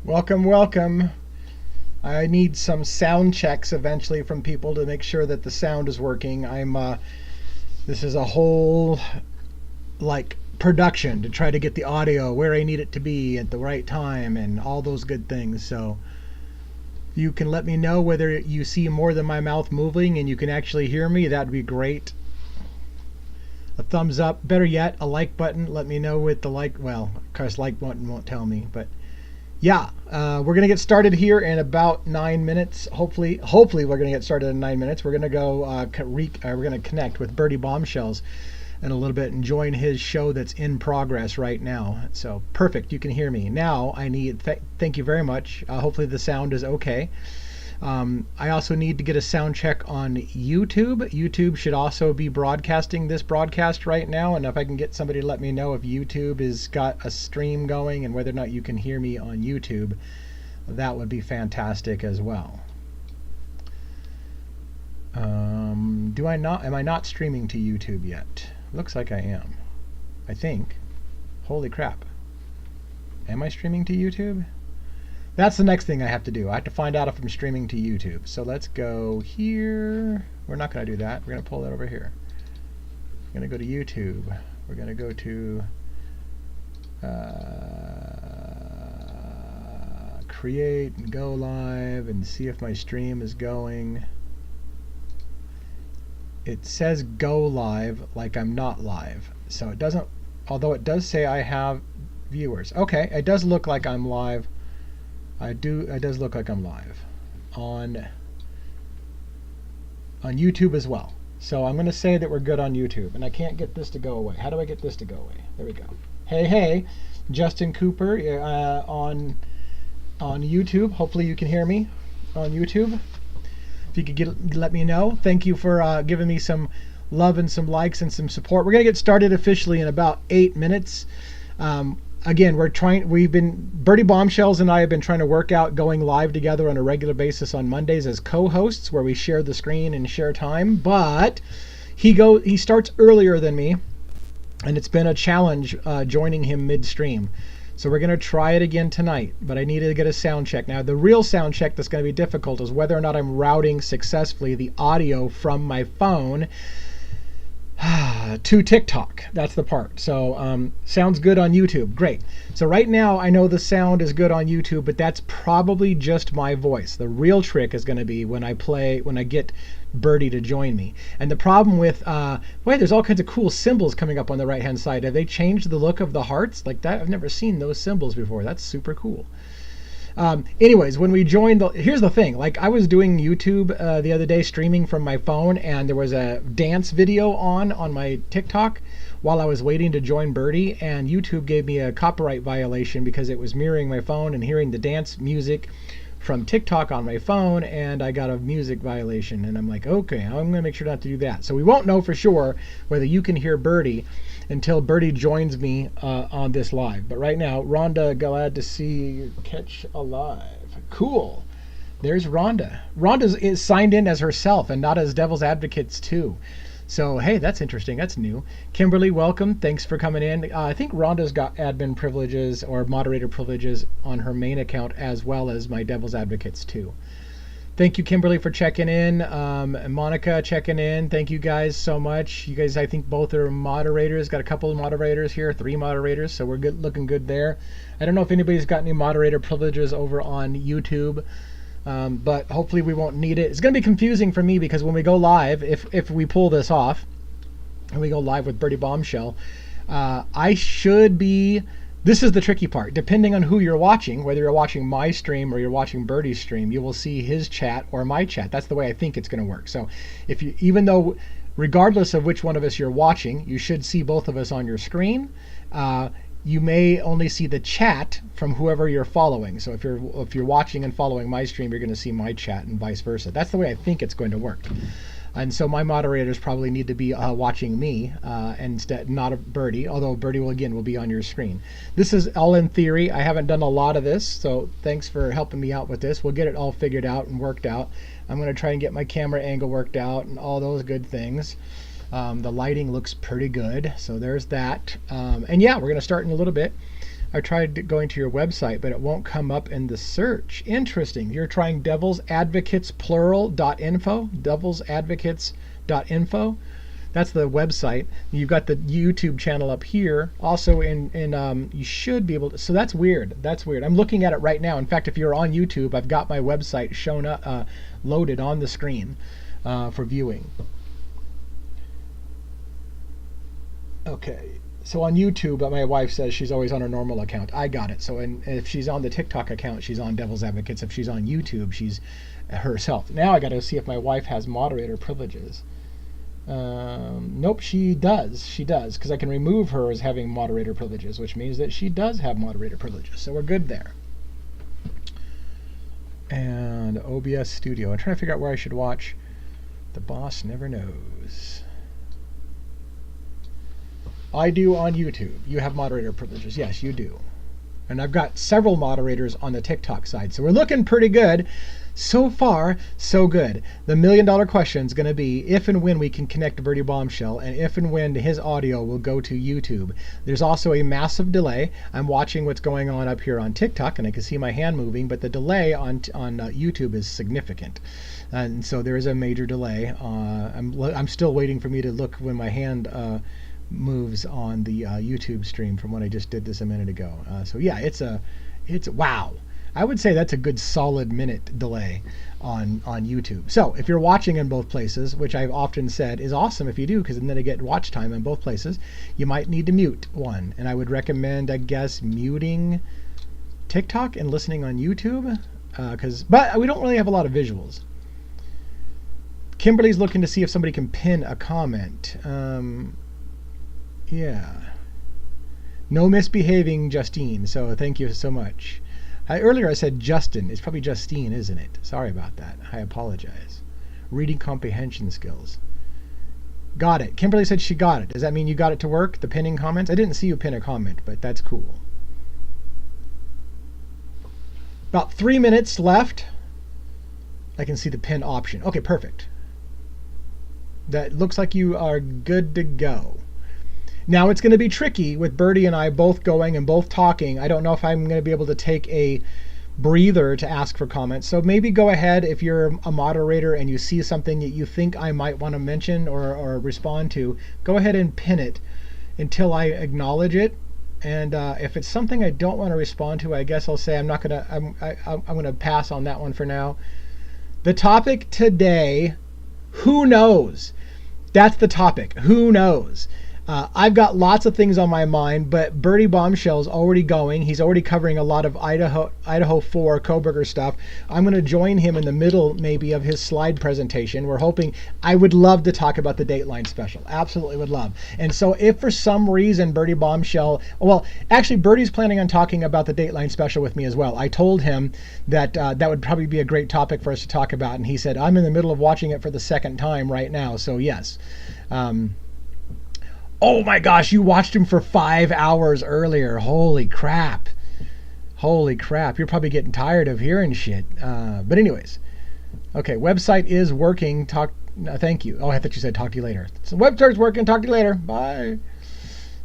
Welcome, welcome. I need some sound checks eventually from people to make sure that the sound is working. This is a whole production to try to get the audio where I need it to be at the right time and all those good things. So you can let me know whether you see more than my mouth moving and you can actually hear me. That'd be great. A thumbs up, better yet, a like button. Let me know with the like. Well, of course, like button won't tell me, but yeah, we're gonna get started here in about 9 minutes. Hopefully, we're gonna get started in 9 minutes. We're gonna go. We're gonna connect with Birdie Bombshells in a little bit and join his show that's in progress right now. So perfect, you can hear me now. I need. Thank you very much. Hopefully the sound is okay. I also need to get a sound check on YouTube. YouTube should also be broadcasting this broadcast right now, and if I can get somebody to let me know if YouTube has got a stream going and whether or not you can hear me on YouTube, that would be fantastic as well. Am I not streaming to YouTube yet? Looks like I am. I think. Holy crap. Am I streaming to YouTube? That's the next thing I have to do. I have to find out if I'm streaming to YouTube. So let's go here. We're not going to do that. We're going to pull that over here. We're going to go to YouTube. We're going to go to create and go live and see if my stream is going. It says go live like I'm not live. So it doesn't, although it does say I have viewers. Okay, it does look like I'm live. It does look like I'm live on YouTube as well. So I'm going to say that we're good on YouTube, and I can't get this to go away. How do I get this to go away? There we go. Hey, Justin Cooper on YouTube. Hopefully you can hear me on YouTube. If you could let me know. Thank you for giving me some love and some likes and some support. We're going to get started officially in about 8 minutes. Again, Birdie Bombshells and I have been trying to work out going live together on a regular basis on Mondays as co-hosts, where we share the screen and share time. But he starts earlier than me, and it's been a challenge joining him midstream. So we're going to try it again tonight, but I need to get a sound check. Now, the real sound check that's going to be difficult is whether or not I'm routing successfully the audio from my phone to TikTok. That's the part. So sounds good on YouTube. Great. So right now I know the sound is good on YouTube, but that's probably just my voice. The real trick is going to be when I get Birdie to join me. And the problem with there's all kinds of cool symbols coming up on the right hand side. Have they changed the look of the hearts like that? I've never seen those symbols before. That's super cool. Anyways, when we joined, here's the thing. Like, I was doing YouTube the other day, streaming from my phone, and there was a dance video on my TikTok while I was waiting to join Birdie, and YouTube gave me a copyright violation because it was mirroring my phone and hearing the dance music from TikTok on my phone, and I got a music violation. And I'm like, okay, I'm going to make sure not to do that. So we won't know for sure whether you can hear Birdie until Birdie joins me on this live. But right now, Rhonda, glad to see you catch alive. Cool. There's Rhonda. Rhonda is signed in as herself and not as Devil's Advocates too. So, hey, that's interesting. That's new. Kimberly, welcome. Thanks for coming in. I think Rhonda's got admin privileges or moderator privileges on her main account as well as my Devil's Advocates too. Thank you, Kimberly, for checking in. And Monica checking in. Thank you guys so much. You guys, I think both are moderators. Got a couple of moderators here, 3 moderators, so we're good, looking good there. I don't know if anybody's got any moderator privileges over on YouTube, but hopefully we won't need it. It's going to be confusing for me because when we go live, if we pull this off and we go live with Birdie Bombshell, I should be... This is the tricky part. Depending on who you're watching, whether you're watching my stream or you're watching Birdie's stream, you will see his chat or my chat. That's the way I think it's going to work. So even though, regardless of which one of us you're watching, you should see both of us on your screen. You may only see the chat from whoever you're following. So if you're watching and following my stream, you're going to see my chat and vice versa. That's the way I think it's going to work. And so my moderators probably need to be watching me instead, not Birdie, although Birdie will be on your screen. This is all in theory. I haven't done a lot of this, so thanks for helping me out with this. We'll get it all figured out and worked out. I'm going to try and get my camera angle worked out and all those good things. The lighting looks pretty good, so there's that. And yeah, we're going to start in a little bit. I tried going to your website, but it won't come up in the search. Interesting. You're trying DevilsAdvocatesPlural.info, DevilsAdvocates.info. That's the website. You've got the YouTube channel up here. Also, you should be able to. So that's weird. That's weird. I'm looking at it right now. In fact, if you're on YouTube, I've got my website shown up, loaded on the screen for viewing. Okay. So on YouTube, my wife says she's always on her normal account. I got it. So if she's on the TikTok account, she's on Devil's Advocates. If she's on YouTube, she's herself. Now I got to see if my wife has moderator privileges. Nope, she does. She does, because I can remove her as having moderator privileges, which means that she does have moderator privileges. So we're good there. And OBS Studio. I'm trying to figure out where I should watch. The Boss Never Knows. I do on YouTube. You have moderator privileges. Yes, you do. And I've got several moderators on the TikTok side. So we're looking pretty good. So far, so good. The $1 million question is going to be if and when we can connect to Birdie Bombshell, and if and when his audio will go to YouTube. There's also a massive delay. I'm watching what's going on up here on TikTok, and I can see my hand moving, but the delay on YouTube is significant. And so there is a major delay. I'm still waiting for me to look when my hand moves on the YouTube stream from when I just did this a minute ago. So yeah, it's wow. I would say that's a good solid minute delay on YouTube. So if you're watching in both places, which I've often said is awesome if you do, because then I get watch time in both places, you might need to mute one. And I would recommend, I guess, muting TikTok and listening on YouTube, but we don't really have a lot of visuals. Kimberly's looking to see if somebody can pin a comment. Yeah. No misbehaving, Justine. So thank you so much. Earlier I said Justin. It's probably Justine, isn't it? Sorry about that. I apologize. Reading comprehension skills. Got it. Kimberly said she got it. Does that mean you got it to work? The pinning comments? I didn't see you pin a comment, but that's cool. About 3 minutes left. I can see the pin option. Okay, perfect. That looks like you are good to go. Now it's going to be tricky with Birdie and I both going and both talking. I don't know if I'm going to be able to take a breather to ask for comments. So maybe go ahead if you're a moderator and you see something that you think I might want to mention or respond to. Go ahead and pin it until I acknowledge it. And if it's something I don't want to respond to, I guess I'll say I'm going to pass on that one for now. The topic today, who knows? That's the topic. Who knows? I've got lots of things on my mind, but Birdie Bombshell's already going. He's already covering a lot of Idaho 4 Koberger stuff. I'm going to join him in the middle, maybe, of his slide presentation. We're hoping. I would love to talk about the Dateline special. Absolutely would love. And so if for some reason Birdie Bombshell, well, actually Birdie's planning on talking about the Dateline special with me as well. I told him that that would probably be a great topic for us to talk about, and he said, I'm in the middle of watching it for the second time right now, so yes. Oh my gosh, you watched him for 5 hours earlier. Holy crap. Holy crap. You're probably getting tired of hearing shit. But anyways. Okay, website is working. Thank you. Oh, I thought you said talk to you later. So website's working. Talk to you later. Bye.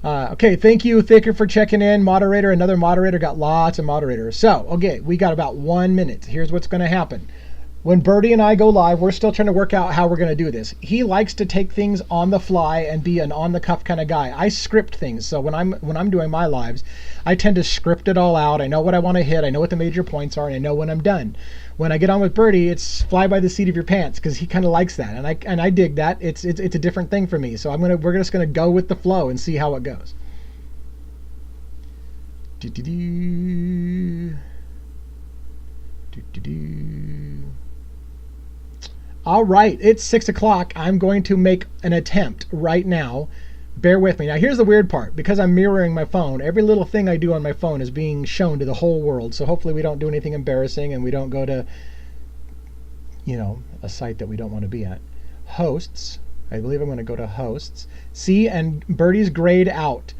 Okay, thank you, Thicker, for checking in. Moderator, another moderator. Got lots of moderators. So, okay, we got about 1 minute. Here's what's going to happen. When Birdie and I go live, we're still trying to work out how we're going to do this. He likes to take things on the fly and be an on-the-cuff kind of guy. I script things, so when I'm doing my lives, I tend to script it all out. I know what I want to hit. I know what the major points are, and I know when I'm done. When I get on with Birdie, it's fly by the seat of your pants because he kind of likes that, and I dig that. It's a different thing for me. So we're just going to go with the flow and see how it goes. All right, it's 6 o'clock. I'm going to make an attempt right now. Bear with me. Now, here's the weird part. Because I'm mirroring my phone, every little thing I do on my phone is being shown to the whole world. So hopefully we don't do anything embarrassing and we don't go to, a site that we don't want to be at. Hosts. I believe I'm going to go to hosts. See, and Birdie's grayed out.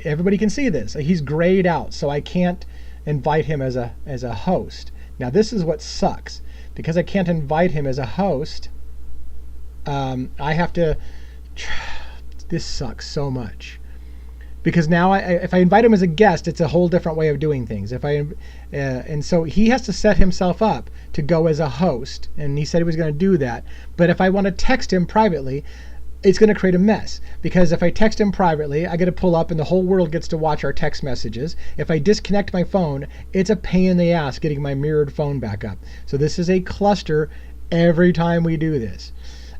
Everybody can see this. He's grayed out, so I can't invite him as a host. Now, this is what sucks. Because I can't invite him as a host, I have to, this sucks so much. because now if I invite him as a guest, it's a whole different way of doing things. And so he has to set himself up to go as a host, and he said he was going to do that. But if I want to text him privately, it's going to create a mess, because if I text him privately, I got to pull up and the whole world gets to watch our text messages. If I disconnect my phone, it's a pain in the ass getting my mirrored phone back up. So this is a cluster every time we do this.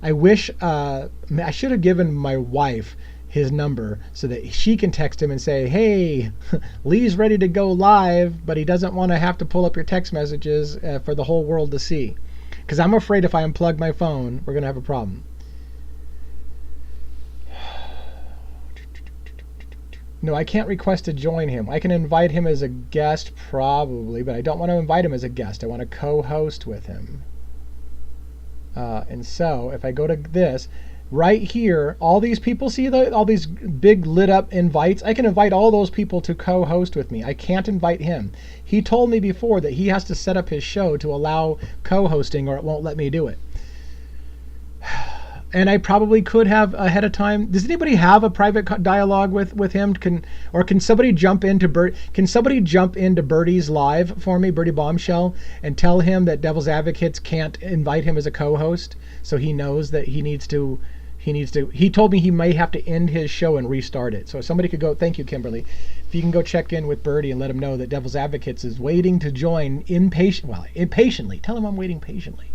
I wish I should have given my wife his number so that she can text him and say, hey, Lee's ready to go live, but he doesn't want to have to pull up your text messages for the whole world to see. Because I'm afraid if I unplug my phone, we're going to have a problem. No, I can't request to join him. I can invite him as a guest probably, but I don't want to invite him as a guest. I want to co-host with him. And so if I go to this, right here, all these people, see all these big lit up invites? I can invite all those people to co-host with me. I can't invite him. He told me before that he has to set up his show to allow co-hosting or it won't let me do it. And I probably could have ahead of time. Does anybody have a private dialogue with him? Can somebody jump into Birdie's live for me, Birdie Bombshell, and tell him that Devil's Advocates can't invite him as a co-host, so he knows that he needs to. He told me he may have to end his show and restart it. So if somebody could go. Thank you, Kimberly. If you can go check in with Birdie and let him know that Devil's Advocates is waiting to join impatiently. Tell him I'm waiting patiently.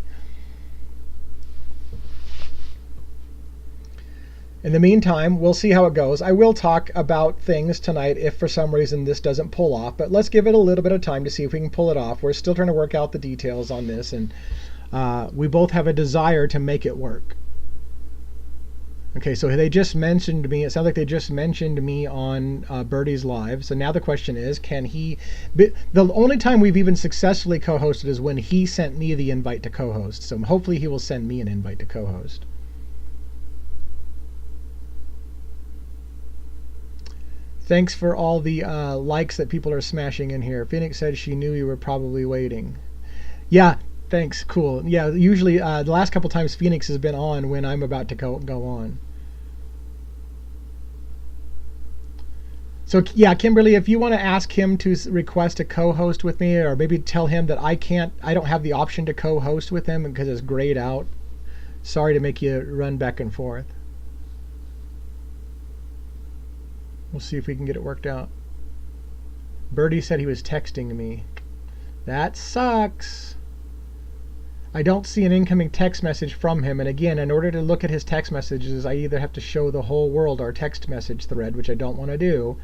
In the meantime, we'll see how it goes. I will talk about things tonight if for some reason this doesn't pull off, but let's give it a little bit of time to see if we can pull it off. We're still trying to work out the details on this, and we both have a desire to make it work. Okay, so they just mentioned me. It sounds like they just mentioned me on Birdie's live. So now the question is, can he... The only time we've even successfully co-hosted is when he sent me the invite to co-host. So hopefully he will send me an invite to co-host. Thanks for all the likes that people are smashing in here. Phoenix said she knew you were probably waiting. Yeah, thanks. Cool. Yeah, usually the last couple times Phoenix has been on when I'm about to go on. So yeah, Kimberly, if you want to ask him to request a co-host with me, or maybe tell him that I don't have the option to co-host with him because it's grayed out. Sorry to make you run back and forth. We'll see if we can get it worked out. Birdie said he was texting me. That sucks. I don't see an incoming text message from him. And again, in order to look at his text messages, I either have to show the whole world our text message thread, which I don't want to do,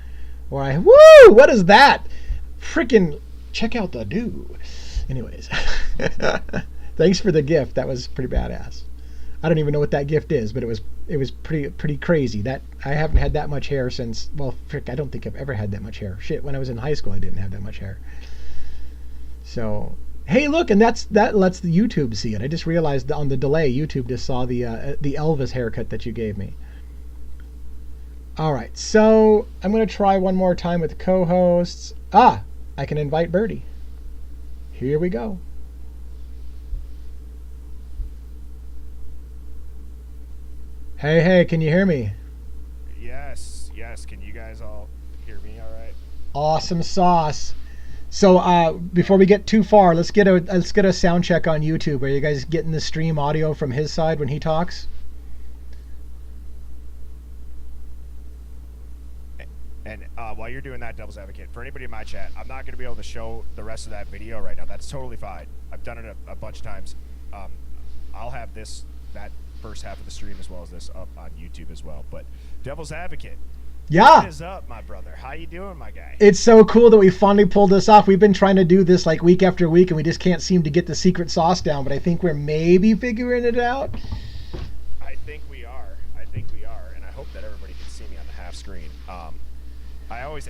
or woo! What is that? Freaking check out the do. Anyways, thanks for the gift. That was pretty badass. I don't even know what that gift is, but it was pretty crazy. That I haven't had that much hair since, well, frick, I don't think I've ever had that much hair. Shit, when I was in high school, I didn't have that much hair. So, hey, look, and that lets the YouTube see it. I just realized on the delay, YouTube just saw the Elvis haircut that you gave me. All right, so I'm going to try one more time with co-hosts. I can invite Birdie. Here we go. Hey, can you hear me? Yes. Can you guys all hear me all right? Awesome sauce. So before we get too far, let's get a sound check on YouTube. Are you guys getting the stream audio from his side when he talks? And while you're doing that, Devil's Advocate, for anybody in my chat, I'm not going to be able to show the rest of that video right now. That's totally fine. I've done it a bunch of times. I'll have that first half of the stream as well as this up on YouTube as well. But Devil's Advocate, yeah, what is up, my brother? How you doing, my guy? It's so cool that we finally pulled this off. We've been trying to do this like week after week, and we just can't seem to get the secret sauce down. But I think we're maybe figuring it out. I think we are, and I hope that everybody can see me on the half screen.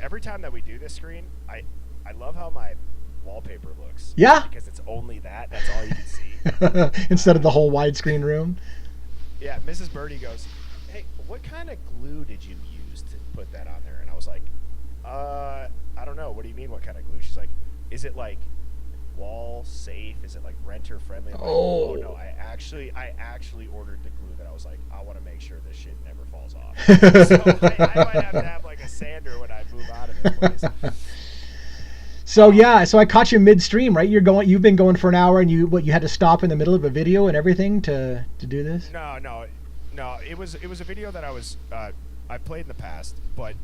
Every time that we do this screen, I love how my wallpaper looks. Yeah. Because it's only that. That's all you can see. Instead of the whole widescreen room. Yeah, Mrs. Birdie goes, hey, what kind of glue did you use to put that on there? And I was like, I don't know. What do you mean what kind of glue? She's like, is it like wall safe? Is it like renter friendly? I'm like, Oh. no, I actually ordered the glue that I was like, I want to make sure this shit never falls off. So I might have to have like a sander when I move out of this place. So yeah, so I caught you midstream, right? You've been going for an hour, and you had to stop in the middle of a video and everything to do this? No. It was a video that I played in the past, but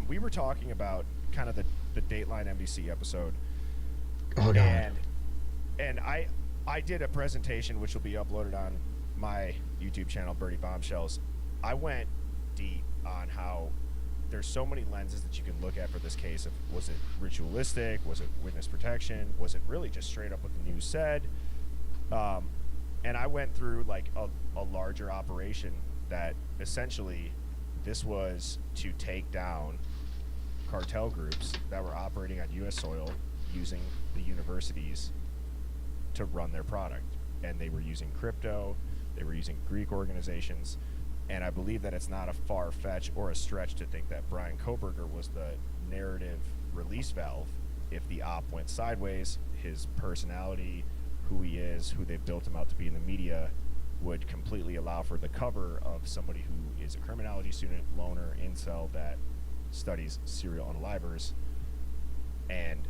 we were talking about kind of the Dateline NBC episode. Oh God. And I did a presentation which will be uploaded on my YouTube channel, BIRDIEBOMBSHELLS. I went deep on how there's so many lenses that you can look at for this case of, was it ritualistic, was it witness protection, was it really just straight up what the news said, and I went through like a larger operation that essentially this was to take down cartel groups that were operating on U.S. soil using the universities to run their product, and they were using crypto, they were using Greek organizations. And I believe that it's not a far-fetch or a stretch to think that Brian Koberger was the narrative release valve. If the op went sideways, his personality, who he is, who they've built him out to be in the media, would completely allow for the cover of somebody who is a criminology student, loner, incel that studies serial unalivers. And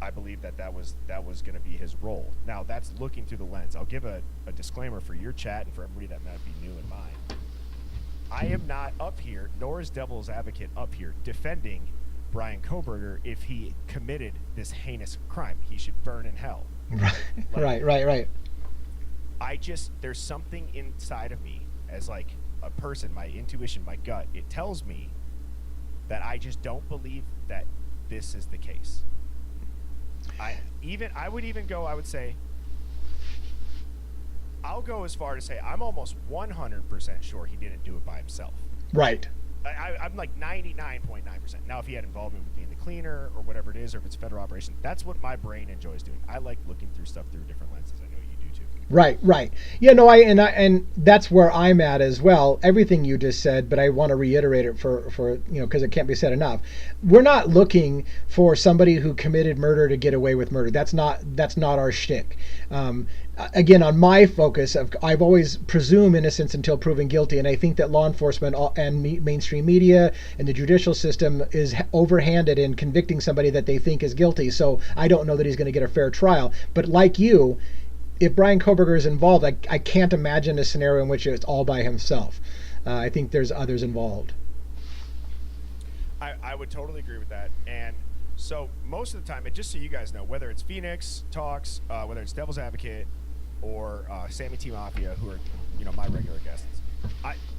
I believe that was going to be his role. Now, that's looking through the lens. I'll give a disclaimer for your chat and for everybody that might be new in mine. I am not up here, nor is Devil's Advocate up here, defending Brian Koberger if he committed this heinous crime. He should burn in hell. Right. There's something inside of me as like a person, my intuition, my gut, it tells me that I just don't believe that this is the case. I would say, I'll go as far to say I'm almost 100% sure he didn't do it by himself. Right. I'm like 99.9%. Now, if he had involvement with being the cleaner or whatever it is, or if it's a federal operation, that's what my brain enjoys doing. I like looking through stuff through different lenses. I know you do too. Right. Yeah, no, and that's where I'm at as well. Everything you just said, but I want to reiterate it for because it can't be said enough. We're not looking for somebody who committed murder to get away with murder. That's not our shtick. Again, on my focus, I've always presumed innocence until proven guilty, and I think that law enforcement and mainstream media and the judicial system is overhanded in convicting somebody that they think is guilty. So I don't know that he's going to get a fair trial. But like you, if Brian Koberger is involved, I can't imagine a scenario in which it's all by himself. I think there's others involved. I would totally agree with that. And so most of the time, and just so you guys know, whether it's Phoenix Talks, whether it's Devil's Advocate, or Sammy T Mafia, who are my regular guests,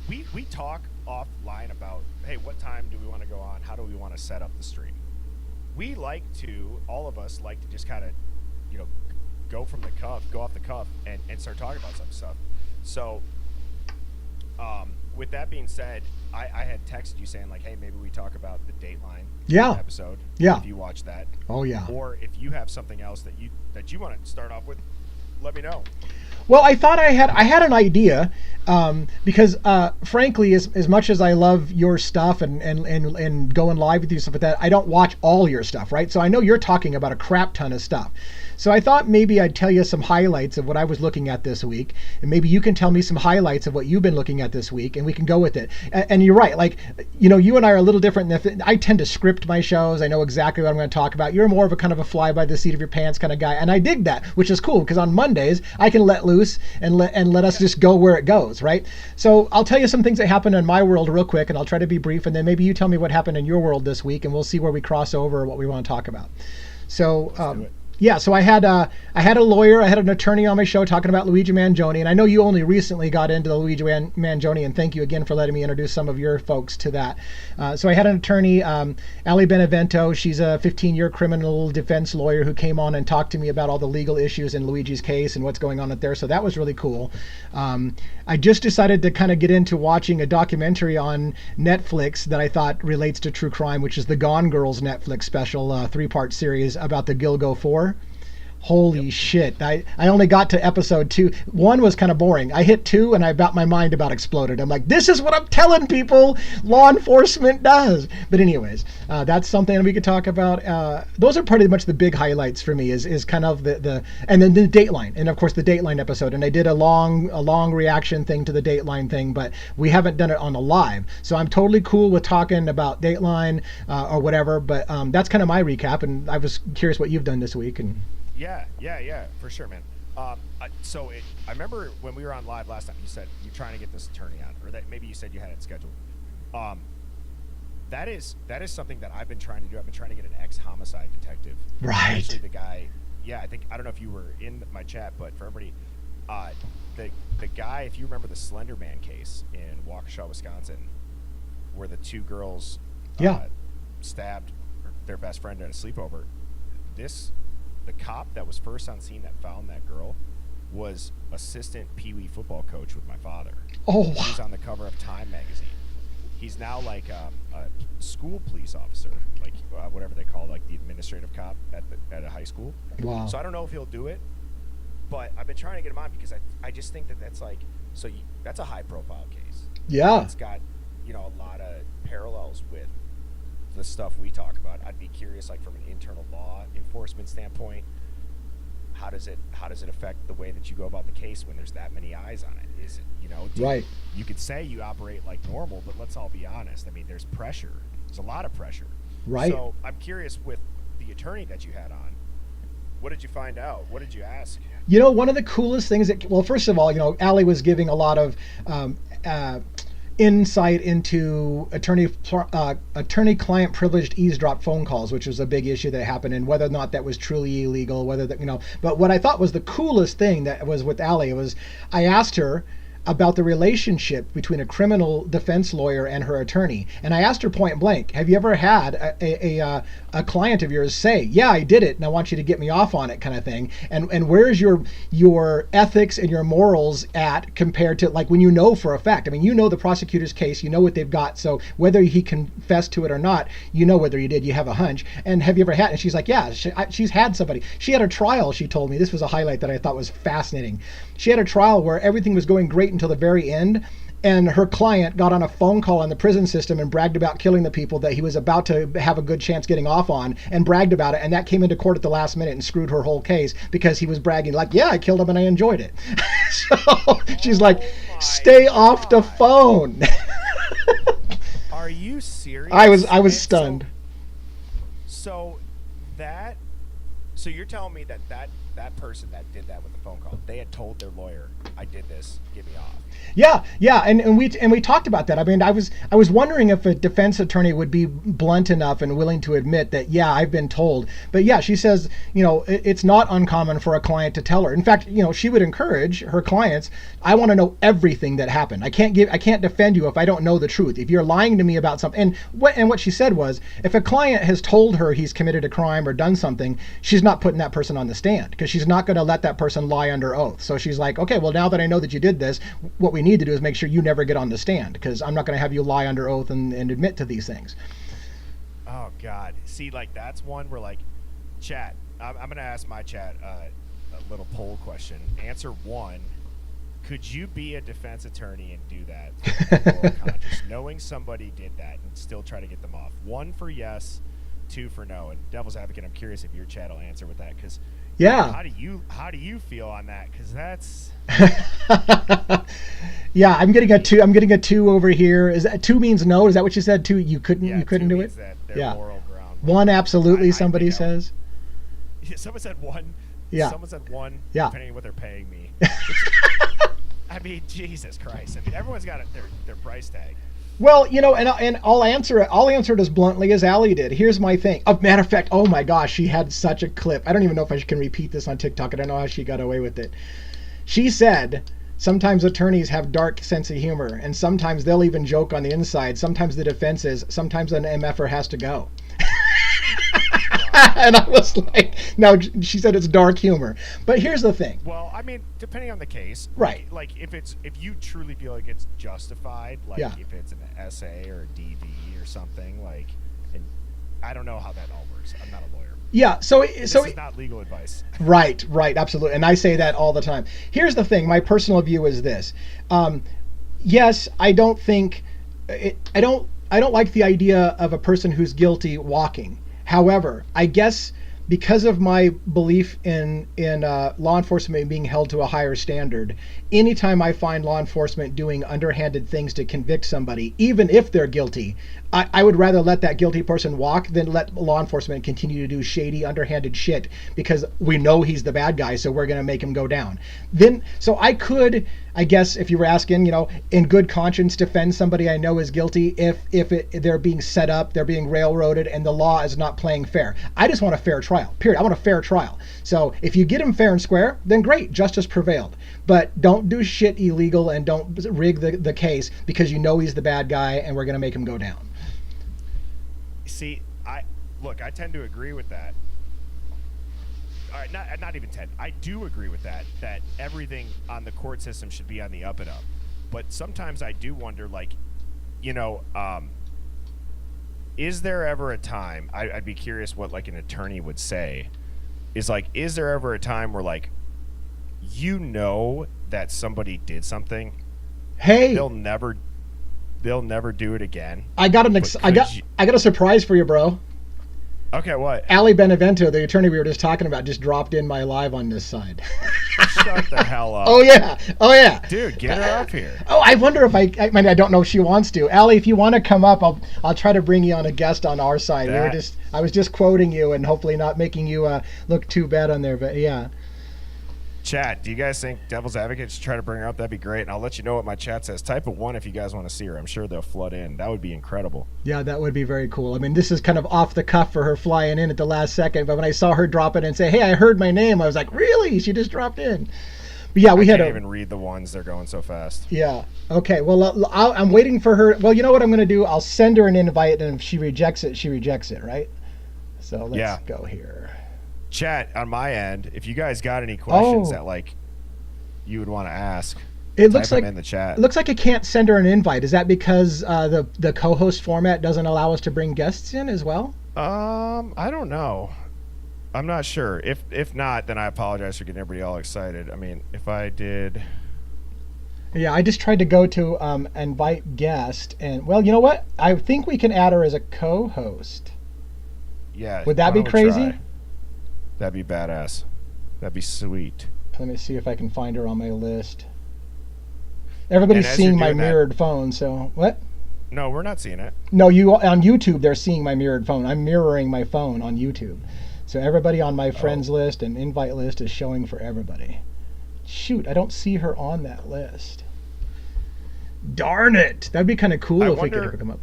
we talk offline about, hey, what time do we want to go on? How do we want to set up the stream? We like to, all of us like to just kind of, go off the cuff and start talking about some stuff. So with that being said, I had texted you saying like, hey, maybe we talk about the Dateline episode. Yeah. If you watch that. Oh yeah. Or if you have something else that you want to start off with, let me know. Well, I thought I had an idea, because frankly, as much as I love your stuff and going live with you, stuff like that, I don't watch all your stuff, right? So I know you're talking about a crap ton of stuff. So I thought maybe I'd tell you some highlights of what I was looking at this week, and maybe you can tell me some highlights of what you've been looking at this week, and we can go with it. And you're right, like, you and I are a little different. I tend to script my shows. I know exactly what I'm going to talk about. You're more of a kind of a fly by the seat of your pants kind of guy, and I dig that, which is cool, because on Mondays I can let loose and let us just go where it goes, right? So I'll tell you some things that happened in my world real quick, and I'll try to be brief, and then maybe you tell me what happened in your world this week, and we'll see where we cross over or what we want to talk about. So yeah, so I had a lawyer, I had an attorney on my show talking about Luigi Mangione, and I know you only recently got into the Luigi Mangione, and thank you again for letting me introduce some of your folks to that. So I had an attorney, Ali Benevento. She's a 15-year criminal defense lawyer who came on and talked to me about all the legal issues in Luigi's case and what's going on there. So that was really cool. I just decided to kind of get into watching a documentary on Netflix that I thought relates to true crime, which is the Gone Girls Netflix special 3-part series about the Gilgo 4. Holy shit. I only got to episode 2. 1 was kind of boring. I hit 2 and my mind about exploded. I'm like, this is what I'm telling people law enforcement does. But anyways, that's something we could talk about. Those are pretty much the big highlights for me is kind of and then the Dateline, and of course the Dateline episode. And I did a long reaction thing to the Dateline thing, but we haven't done it on a live. So I'm totally cool with talking about Dateline or whatever. But that's kind of my recap. And I was curious what you've done this week. And Yeah, for sure, man. I remember when we were on live last time, you said you're trying to get this attorney on, or that maybe you said you had it scheduled. That is something that I've been trying to do. I've been trying to get an ex-homicide detective. Right. Actually, the guy, I don't know if you were in my chat, but for everybody, the guy, if you remember the Slender Man case in Waukesha, Wisconsin, where the 2 girls stabbed their best friend at a sleepover, the cop that was first on scene that found that girl was assistant Pee Wee football coach with my father. Oh, wow. He was on the cover of Time magazine. He's now like a school police officer, like whatever they call like the administrative cop at a high school. Wow. So I don't know if he'll do it, but I've been trying to get him on because I just think that's like that's a high profile case. Yeah. It's got a lot of parallels with the stuff we talk about. I'd be curious, like from an internal law enforcement standpoint, how does it affect the way that you go about the case when there's that many eyes on it? Is it right? You could say you operate like normal, but let's all be honest. I mean, there's pressure. There's a lot of pressure. Right. So I'm curious with the attorney that you had on. What did you find out? What did you ask? One of the coolest things first of all, Allie was giving a lot of insight into attorney-client privileged eavesdrop phone calls, which was a big issue that happened, and whether or not that was truly illegal, But what I thought was the coolest thing that was with Allie was I asked her about the relationship between a criminal defense lawyer and her attorney. And I asked her point blank, have you ever had a client of yours say, yeah, I did it, and I want you to get me off on it, kind of thing? And where's your ethics and your morals at compared to, like, when you know for a fact? I mean, the prosecutor's case, you know what they've got, so whether he confessed to it or not, whether he did, you have a hunch. And have you ever had, and she's like, yeah, she's had somebody. She had a trial, she told me. This was a highlight that I thought was fascinating. She had a trial where everything was going great until the very end, and her client got on a phone call on the prison system and bragged about killing the people that he was about to have a good chance getting off on, and bragged about it, and that came into court at the last minute and screwed her whole case because he was bragging like, yeah, I killed him and I enjoyed it. So she's like, stay off the phone. Are you serious? I was stunned. So you're telling me that person that did that with the phone call, they had told their lawyer, I did this, get me off. Yeah, and we talked about that. I mean, I was wondering if a defense attorney would be blunt enough and willing to admit that, yeah, I've been told. But yeah, she says, it's not uncommon for a client to tell her. In fact, she would encourage her clients, I want to know everything that happened. I can't defend you if I don't know the truth. If you're lying to me about something. And what she said was, if a client has told her he's committed a crime or done something, she's not putting that person on the stand because she's not going to let that person lie under oath. So she's like, okay, well, now that I know that you did this, what we need to do is make sure you never get on the stand, because I'm not going to have you lie under oath and admit to these things. Oh God. See, like, that's one where, like, chat, I'm going to ask my chat a little poll question. Answer 1, could you be a defense attorney and do that for moral conscience, knowing somebody did that and still try to get them off? 1 for yes, 2 for no. And Devil's Advocate, I'm curious if your chat will answer with that, because yeah, how do you feel on that? Because that's yeah, I'm getting a 2. I'm getting a 2 over here. Is that 2 means no? Is that what you said? 2, you couldn't do it. Yeah. Moral ground. 1 absolutely. Somebody says. Yeah, someone said 1. Yeah. Someone said 1. Yeah. Depending on what they're paying me. I mean, Jesus Christ. I mean, everyone's got their price tag. Well, and I'll answer it as bluntly as Allie did. Here's my thing. Matter of fact, oh my gosh, she had such a clip. I don't even know if I can repeat this on TikTok. I don't know how she got away with it. She said, sometimes attorneys have dark sense of humor, and sometimes they'll even joke on the inside. Sometimes the defense is, sometimes an MFer has to go. And I was like, no, she said it's dark humor. But here's the thing. Well, I mean, depending on the case, right? Like if you truly feel like it's justified, like if it's an essay or a DV or something, like, and I don't know how that all works. I'm not a lawyer. Yeah, so This is not legal advice. Right, absolutely, and I say that all the time. Here's the thing: my personal view is this. Yes, I don't think I don't like the idea of a person who's guilty walking. However, I guess because of my belief in law enforcement being held to a higher standard, anytime I find law enforcement doing underhanded things to convict somebody, even if they're guilty, I would rather let that guilty person walk than let law enforcement continue to do shady, underhanded shit because we know he's the bad guy, so we're going to make him go down. So I could, I guess, if you were asking, in good conscience, defend somebody I know is guilty if they're being set up, they're being railroaded, and the law is not playing fair. I just want a fair trial, period. I want a fair trial. So if you get him fair and square, then great, justice prevailed. But don't do shit illegal and don't rig the case because you know he's the bad guy and we're going to make him go down. See, I tend to agree with that. All right, not even tend. I do agree with that everything on the court system should be on the up and up. But sometimes I do wonder, is there ever a time, I'd be curious what an attorney would say, is there ever a time where that somebody did something, hey, they'll never do it again? I got a surprise for you, bro. Okay, what? Ali Benevento, the attorney we were just talking about, just dropped in my live on this side. Shut the hell up. Oh yeah. Dude, get her up here. Oh, I wonder if I don't know if she wants to. Ali, if you want to come up, I'll try to bring you on a guest on our side. I was just quoting you and hopefully not making you look too bad on there, but yeah. Chat, do you guys think Devil's Advocates should try to bring her up? That'd be great, and I'll let you know what my chat says. Type a 1 if you guys want to see her. I'm sure they'll flood in. That would be incredible. Yeah, that would be very cool. I mean, this is kind of off the cuff for her flying in at the last second, but when I saw her drop it and say, hey, I heard my name, I was like, really? She just dropped in. But yeah, I can't even read the ones. They're going so fast. Yeah. Okay, well, I'm waiting for her. Well, you know what I'm going to do? I'll send her an invite, and if she rejects it, right? So let's go here. Chat, on my end, if you guys got any questions that you would want to ask, it looks like in the chat. It looks like I can't send her an invite. Is that because the co-host format doesn't allow us to bring guests in as well? I don't know. I'm not sure. If not, then I apologize for getting everybody all excited. I mean, if I did. Yeah, I just tried to go to invite guest, and well, you know what? I think we can add her as a co-host. Yeah. Would that be crazy? Try. That'd be badass. That'd be sweet. Let me see if I can find her on my list. Everybody's seeing my mirrored phone, so what? No, we're not seeing it. No, you on YouTube, they're seeing my mirrored phone. I'm mirroring my phone on YouTube. So everybody on my friends list and invite list is showing for everybody. Shoot, I don't see her on that list. Darn it. That'd be kind of cool if we could hook them up.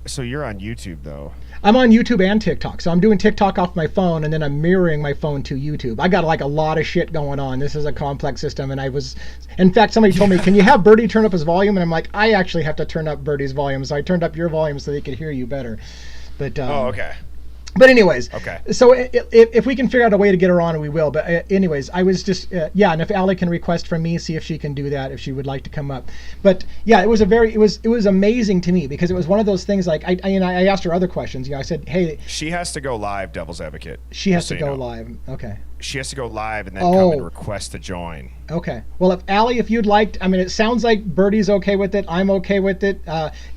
So you're on YouTube, though? I'm on YouTube and TikTok. So I'm doing TikTok off my phone, and then I'm mirroring my phone to YouTube. I got a lot of shit going on. This is a complex system, and in fact, somebody told me, can you have Birdie turn up his volume? And I'm like, I actually have to turn up Birdie's volume. So I turned up your volume so they could hear you better. But okay. But anyways, okay. So if we can figure out a way to get her on, we will. But anyways, I was just and if Ali can request from me, see if she can do that, if she would like to come up. But yeah, it was amazing to me because it was one of those things. I asked her other questions. I said, hey, she has to go live, Devil's Advocate. She has to go live. Okay. She has to go live and then come and request to join. Okay. Well, if Ali, if you'd like, it sounds like Birdie's okay with it. I'm okay with it.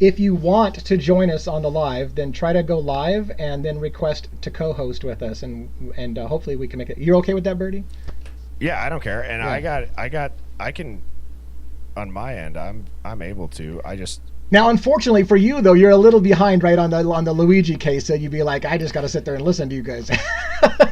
If you want to join us on the live, then try to go live and then request to co-host with us, and hopefully we can make it. You're okay with that, Birdie? Yeah, I don't care. And yeah. I can, on my end, I'm able to. Now, unfortunately for you, though, you're a little behind right on the Luigi case, so you'd be like, I just got to sit there and listen to you guys.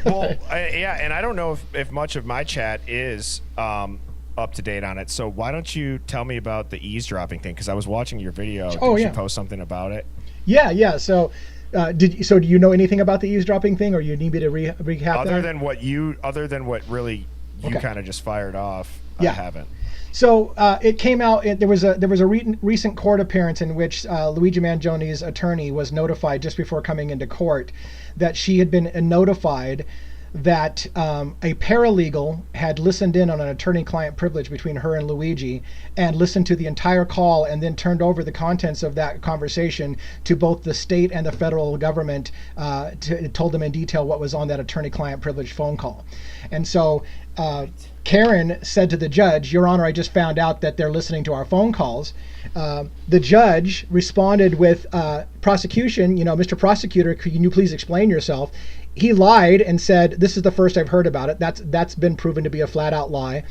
Well, yeah, and I don't know if much of my chat is up to date on it. So why don't you tell me about the eavesdropping thing? Because I was watching your video. Did you post something about it? Yeah. So, do you know anything about the eavesdropping thing, or you need me to recap other than what really you kind of just fired off? Yeah. I haven't. So it came out. There was a recent court appearance in which Luigi Mangioni's attorney was notified just before coming into court that she had been notified that a paralegal had listened in on an attorney-client privilege between her and Luigi, and listened to the entire call, and then turned over the contents of that conversation to both the state and the federal government, told them in detail what was on that attorney-client privilege phone call. And so Karen said to the judge, "Your Honor, I just found out that they're listening to our phone calls." The judge responded with, "Prosecution, Mr. Prosecutor, could you please explain yourself?" He lied and said, "This is the first I've heard about it." That's been proven to be a flat out lie.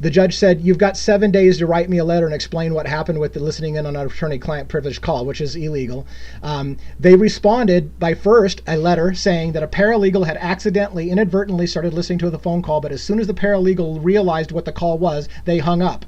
The judge said, "You've got 7 days to write me a letter and explain what happened with the listening in on an attorney-client privilege call," which is illegal. They responded by first a letter saying that a paralegal had accidentally, inadvertently started listening to the phone call, but as soon as the paralegal realized what the call was, they hung up.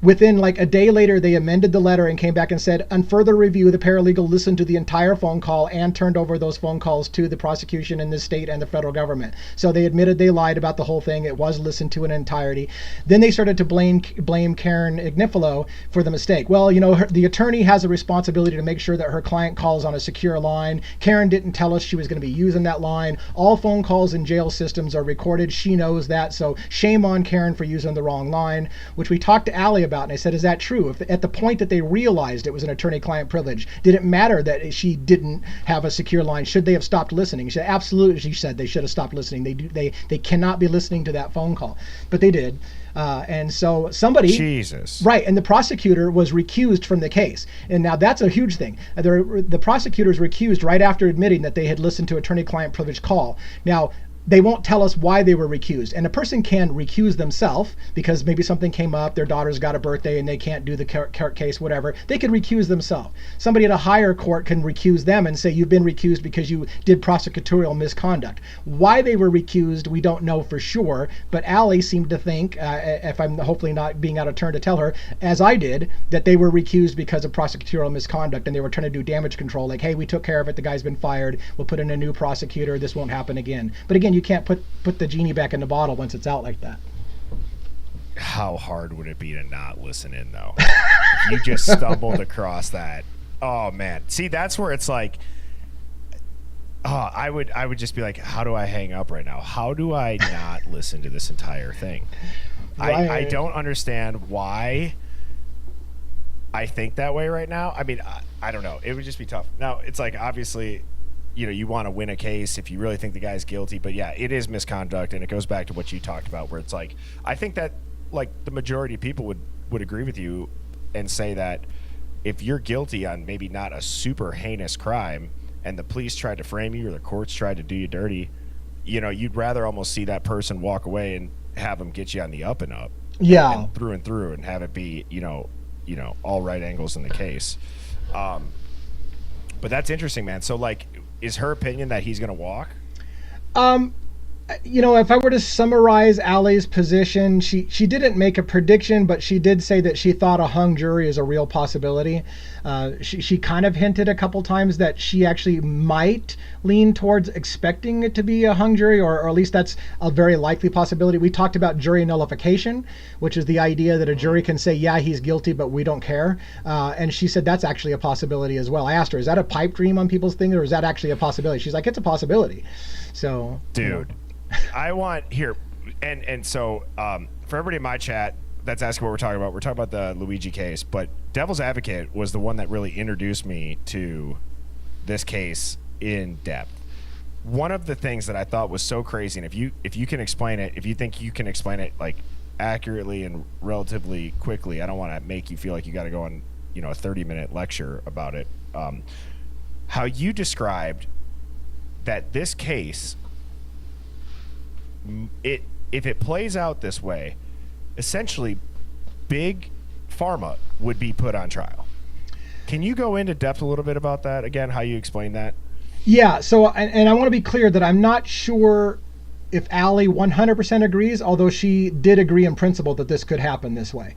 Within like a day later, they amended the letter and came back and said, "On further review, the paralegal listened to the entire phone call and turned over those phone calls to the prosecution in the state and the federal government." So they admitted they lied about the whole thing. It was listened to in entirety. Then they started to blame Karen Ignifilo for the mistake. Well, the attorney has a responsibility to make sure that her client calls on a secure line. Karen didn't tell us she was going to be using that line. All phone calls in jail systems are recorded. She knows that. So shame on Karen for using the wrong line, which we talked to Allie about, and I said, "Is that true? If at the point that they realized it was an attorney-client privilege, did it matter that she didn't have a secure line? Should they have stopped listening?" She said, "Absolutely." She said they should have stopped listening. They cannot be listening to that phone call, but they did. And so somebody, Jesus, right, and the prosecutor was recused from the case. And now that's a huge thing. The prosecutors were recused right after admitting that they had listened to attorney-client privilege call. Now, they won't tell us why they were recused. And a person can recuse themselves because maybe something came up, their daughter's got a birthday and they can't do the court case, whatever. They could recuse themselves. Somebody at a higher court can recuse them and say, "You've been recused because you did prosecutorial misconduct." Why they were recused, we don't know for sure. But Allie seemed to think, if I'm hopefully not being out of turn to tell her, as I did, that they were recused because of prosecutorial misconduct and they were trying to do damage control. Like, hey, we took care of it. The guy's been fired. We'll put in a new prosecutor. This won't happen again. But again, you can't put the genie back in the bottle once it's out like that. How hard would it be to not listen in, though? If you just stumbled across that. Oh man, see, that's where it's like, I would just be like, how do I hang up right now? How do I not listen to this entire thing? Right. I don't understand why I think that way right now. I mean, I don't know. It would just be tough. Now, it's like, obviously, you want to win a case if you really think the guy's guilty, but yeah, it is misconduct, and it goes back to what you talked about, where it's like, I think that like the majority of people would agree with you and say that if you're guilty on maybe not a super heinous crime and the police tried to frame you or the courts tried to do you dirty, you'd rather almost see that person walk away and have them get you on the up and up, and through and through, and have it be all right angles in the case. But that's interesting, man. So like, is her opinion that he's going to walk? If I were to summarize Allie's position, she didn't make a prediction, but she did say that she thought a hung jury is a real possibility. She kind of hinted a couple times that she actually might lean towards expecting it to be a hung jury, or at least that's a very likely possibility. We talked about jury nullification, which is the idea that a jury can say, yeah, he's guilty, but we don't care. And she said that's actually a possibility as well. I asked her, is that a pipe dream on people's thing, or is that actually a possibility? She's like, it's a possibility. So, dude, I want here, and so for everybody in my chat that's asking what we're talking about the Luigi case, but Devil's Advocate was the one that really introduced me to this case in depth. One of the things that I thought was so crazy, and if you can explain it, if you think you can explain it like accurately and relatively quickly, I don't want to make you feel like you got to go on a 30-minute lecture about it. How you described that this case, if it plays out this way, essentially big pharma would be put on trial. Can you go into depth a little bit about that again, how you explain that? Yeah, so, and I want to be clear that I'm not sure if Allie 100% agrees, although she did agree in principle that this could happen this way.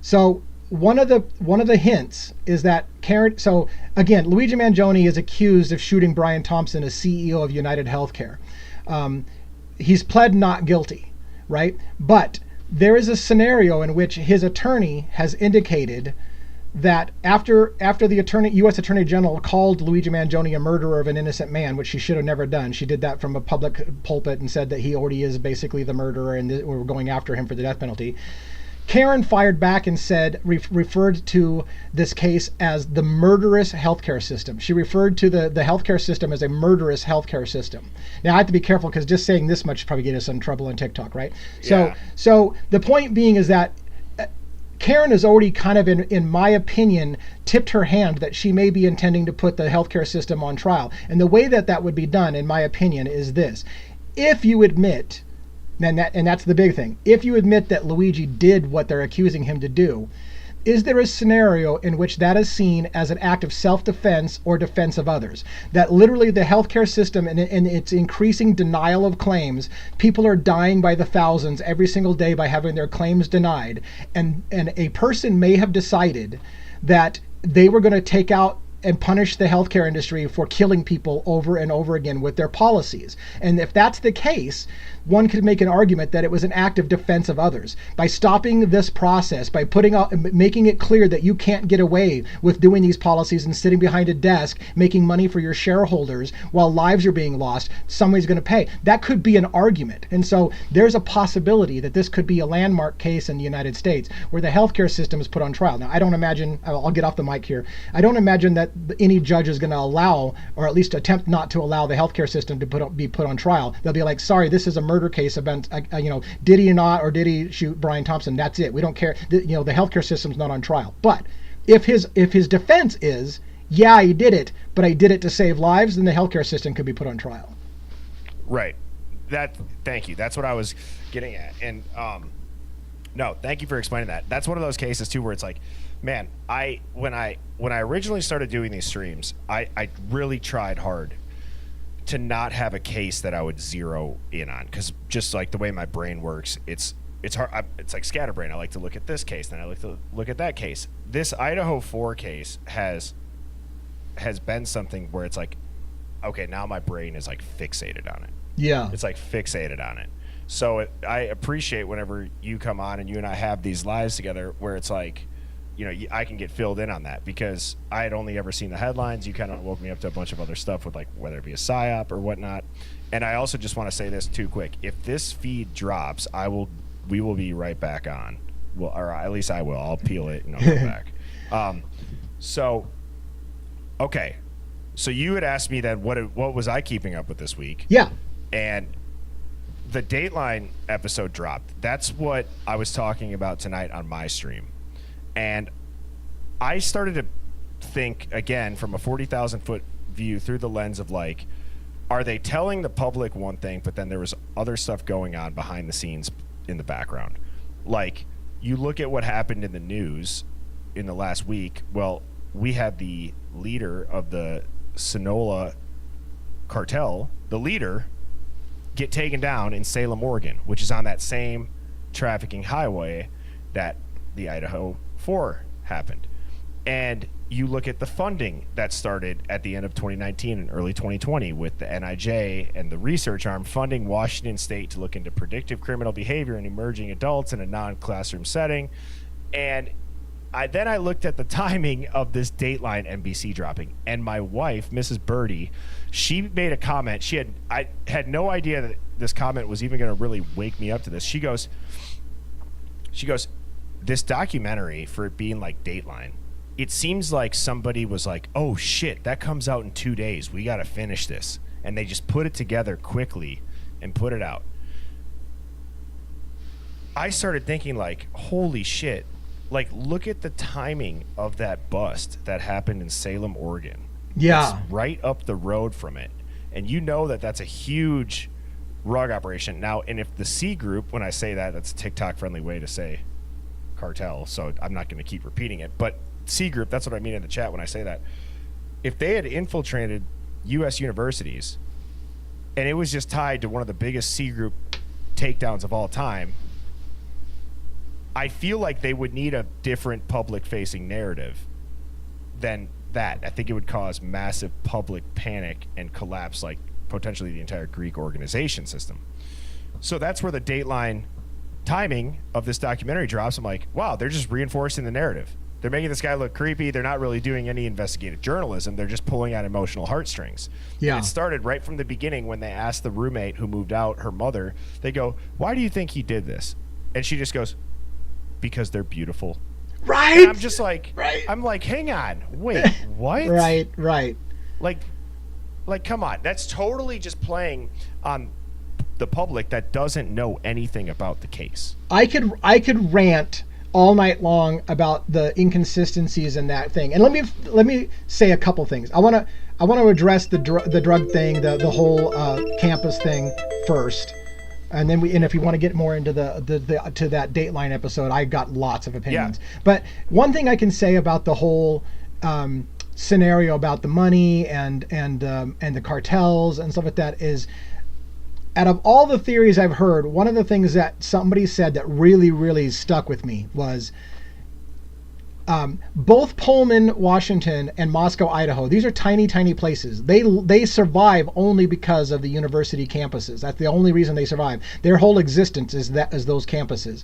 So one of the hints is that Karen, so again, Luigi Mangione is accused of shooting Brian Thompson, as CEO of United Healthcare. He's pled not guilty, right? But there is a scenario in which his attorney has indicated that after the U.S. Attorney General called Luigi Mangione a murderer of an innocent man, which she should have never done. She did that from a public pulpit and said that he already is basically the murderer and we're going after him for the death penalty. Karen fired back and said, referred to this case as the murderous healthcare system. She referred to the healthcare system as a murderous healthcare system. Now I have to be careful because just saying this much probably get us in trouble on TikTok, right? Yeah. So the point being is that Karen has already kind of, in my opinion, tipped her hand that she may be intending to put the healthcare system on trial. And the way that would be done, in my opinion, is this. If you admit, and that's the big thing, if you admit that Luigi did what they're accusing him to do, is there a scenario in which that is seen as an act of self-defense or defense of others? That literally the healthcare system and its increasing denial of claims, people are dying by the thousands every single day by having their claims denied. And a person may have decided that they were going to take out and punish the healthcare industry for killing people over and over again with their policies. And if that's the case, one could make an argument that it was an act of defense of others. By stopping this process, by making it clear that you can't get away with doing these policies and sitting behind a desk, making money for your shareholders while lives are being lost, somebody's going to pay. That could be an argument. And so there's a possibility that this could be a landmark case in the United States where the healthcare system is put on trial. Now, I don't imagine, I'll get off the mic here, I don't imagine that any judge is going to allow, or at least attempt not to allow, the healthcare system to be put on trial. They'll be like, sorry, this is a murder case about, did he not, or did he shoot Brian Thompson? That's it. We don't care. The healthcare system's not on trial. But if his defense is, yeah, he did it, but I did it to save lives, then the healthcare system could be put on trial. Right. Thank you. That's what I was getting at. And no, thank you for explaining that. That's one of those cases too where it's like, man, when I originally started doing these streams, I really tried hard to not have a case that I would zero in on, because just like the way my brain works, it's hard. It's like scatterbrain. I like to look at this case, then I like to look at that case. This Idaho 4 case has been something where it's like, okay, now my brain is like fixated on it. Yeah, it's like fixated on it. So I appreciate whenever you come on and you and I have these lives together where it's like, I can get filled in on that, because I had only ever seen the headlines. You kind of woke me up to a bunch of other stuff with, like, whether it be a psyop or whatnot. And I also just want to say this too quick. If this feed drops, we will be right back on. Well, or at least I will. I'll peel it and I'll go back. Okay. So you had asked me then what was I keeping up with this week? Yeah. And the Dateline episode dropped. That's what I was talking about tonight on my stream. And I started to think, again, from a 40,000-foot view through the lens of, like, are they telling the public one thing, but then there was other stuff going on behind the scenes in the background? Like, you look at what happened in the news in the last week. Well, we had the leader of the Sonora cartel, the leader, get taken down in Salem, Oregon, which is on that same trafficking highway that the Idaho 4 happened. And you look at the funding that started at the end of 2019 and early 2020 with the NIJ and the research arm funding Washington State to look into predictive criminal behavior in emerging adults in a non-classroom setting. And I looked at the timing of this Dateline NBC dropping, and my wife, Mrs. Birdie, she made a comment. I had no idea that this comment was even going to really wake me up to this. She goes, this documentary, for it being like Dateline, it seems like somebody was like, oh shit, that comes out in 2 days, we got to finish this, and they just put it together quickly and put it out. I started thinking, like, holy shit, like, look at the timing of that bust that happened in Salem, Oregon. Yeah, it's right up the road from it, and that's a huge rug operation. Now, and if the C group, when I say that, that's a TikTok friendly way to say cartel, so I'm not going to keep repeating it, but C group, that's what I mean in the chat when I say that. If they had infiltrated U.S. universities and it was just tied to one of the biggest C group takedowns of all time, I feel like they would need a different public facing narrative than that. I think it would cause massive public panic and collapse, like potentially the entire Greek organization system. So that's where the Dateline timing of this documentary drops. I'm like, wow, they're just reinforcing the narrative. They're making this guy look creepy. They're not really doing any investigative journalism. They're just pulling at emotional heartstrings. Yeah. And it started right from the beginning when they asked the roommate who moved out, her mother, they go, "Why do you think he did this?" And she just goes, "Because they're beautiful." Right. And I'm just like, right. I'm like, hang on, wait, what? Right. Like, come on. That's totally just playing on the public that doesn't know anything about the case. I could rant all night long about the inconsistencies in that thing. And let me say a couple things. I want to address the drug thing, the whole campus thing first. And then if you want to get more into to that Dateline episode, I got lots of opinions. Yeah. But one thing I can say about the whole scenario about the money and the cartels and stuff like that is, out of all the theories I've heard, one of the things that somebody said that really, really stuck with me was both Pullman, Washington, and Moscow, Idaho. These are tiny, tiny places. They survive only because of the university campuses. That's the only reason they survive. Their whole existence is those campuses.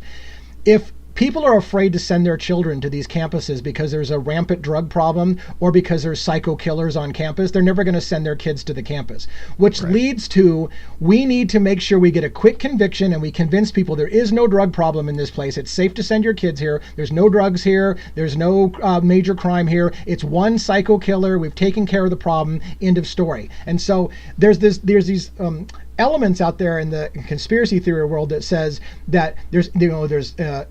If people are afraid to send their children to these campuses because there's a rampant drug problem or because there's psycho killers on campus, they're never going to send their kids to the campus, which leads to, we need to make sure we get a quick conviction and we convince people there is no drug problem in this place. It's safe to send your kids here. There's no drugs here. There's no major crime here. It's one psycho killer. We've taken care of the problem. End of story. And so there's these elements out there in the conspiracy theory world that says that there's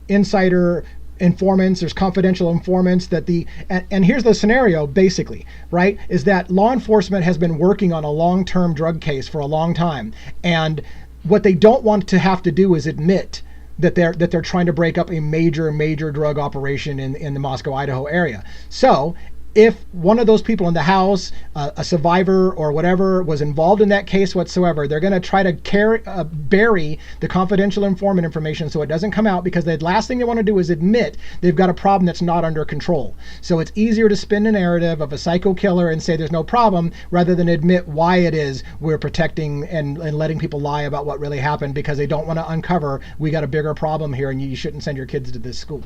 insider informants, there's confidential informants, and here's the scenario basically, right, is that law enforcement has been working on a long-term drug case for a long time, and what they don't want to have to do is admit that they're trying to break up a major drug operation in the Moscow, Idaho area. So if one of those people in the house, a survivor or whatever, was involved in that case whatsoever, they're going to try to bury the confidential informant information so it doesn't come out, because the last thing they want to do is admit they've got a problem that's not under control. So it's easier to spin a narrative of a psycho killer and say there's no problem rather than admit why it is we're protecting and letting people lie about what really happened, because they don't want to uncover, we got a bigger problem here and you shouldn't send your kids to this school.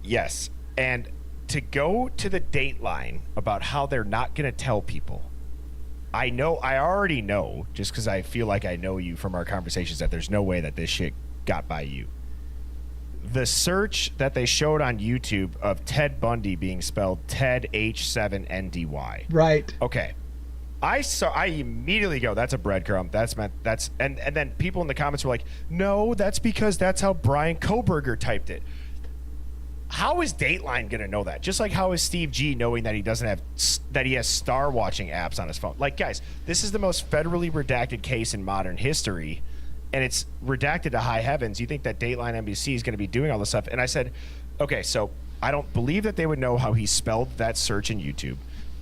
Yes. And to go to the Dateline about how they're not going to tell people. I already know, just because I feel like I know you from our conversations, that there's no way that this shit got by you. The search that they showed on YouTube of Ted Bundy being spelled Ted H7NDY. Right. Okay. I immediately go, that's a breadcrumb. And then people in the comments were like, no, that's because that's how Brian Koberger typed it. How is Dateline going to know that? Just like how is Steve G knowing that he has star watching apps on his phone? Like, guys, this is the most federally redacted case in modern history, and it's redacted to high heavens. You think that Dateline NBC is going to be doing all this stuff? And I said, okay, so I don't believe that they would know how he spelled that search in YouTube.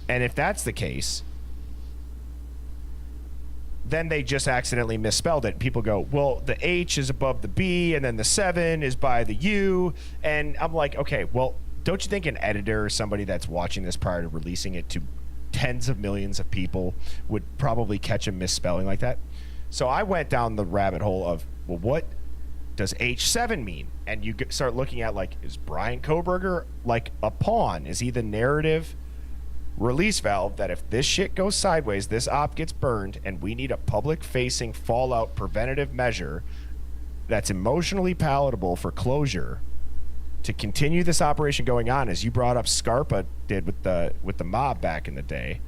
And if that's the case, then they just accidentally misspelled it. People go, well, the H is above the B, and then the 7 is by the U. And I'm like, okay, well, don't you think an editor or somebody that's watching this prior to releasing it to tens of millions of people would probably catch a misspelling like that? So I went down the rabbit hole of, well, what does H7 mean? And you start looking at, like, is Brian Koberger like a pawn? Is he the narrative release valve that if this shit goes sideways, this op gets burned, and we need a public-facing fallout preventative measure that's emotionally palatable for closure to continue this operation going on, as you brought up Scarpa did with the mob back in the day,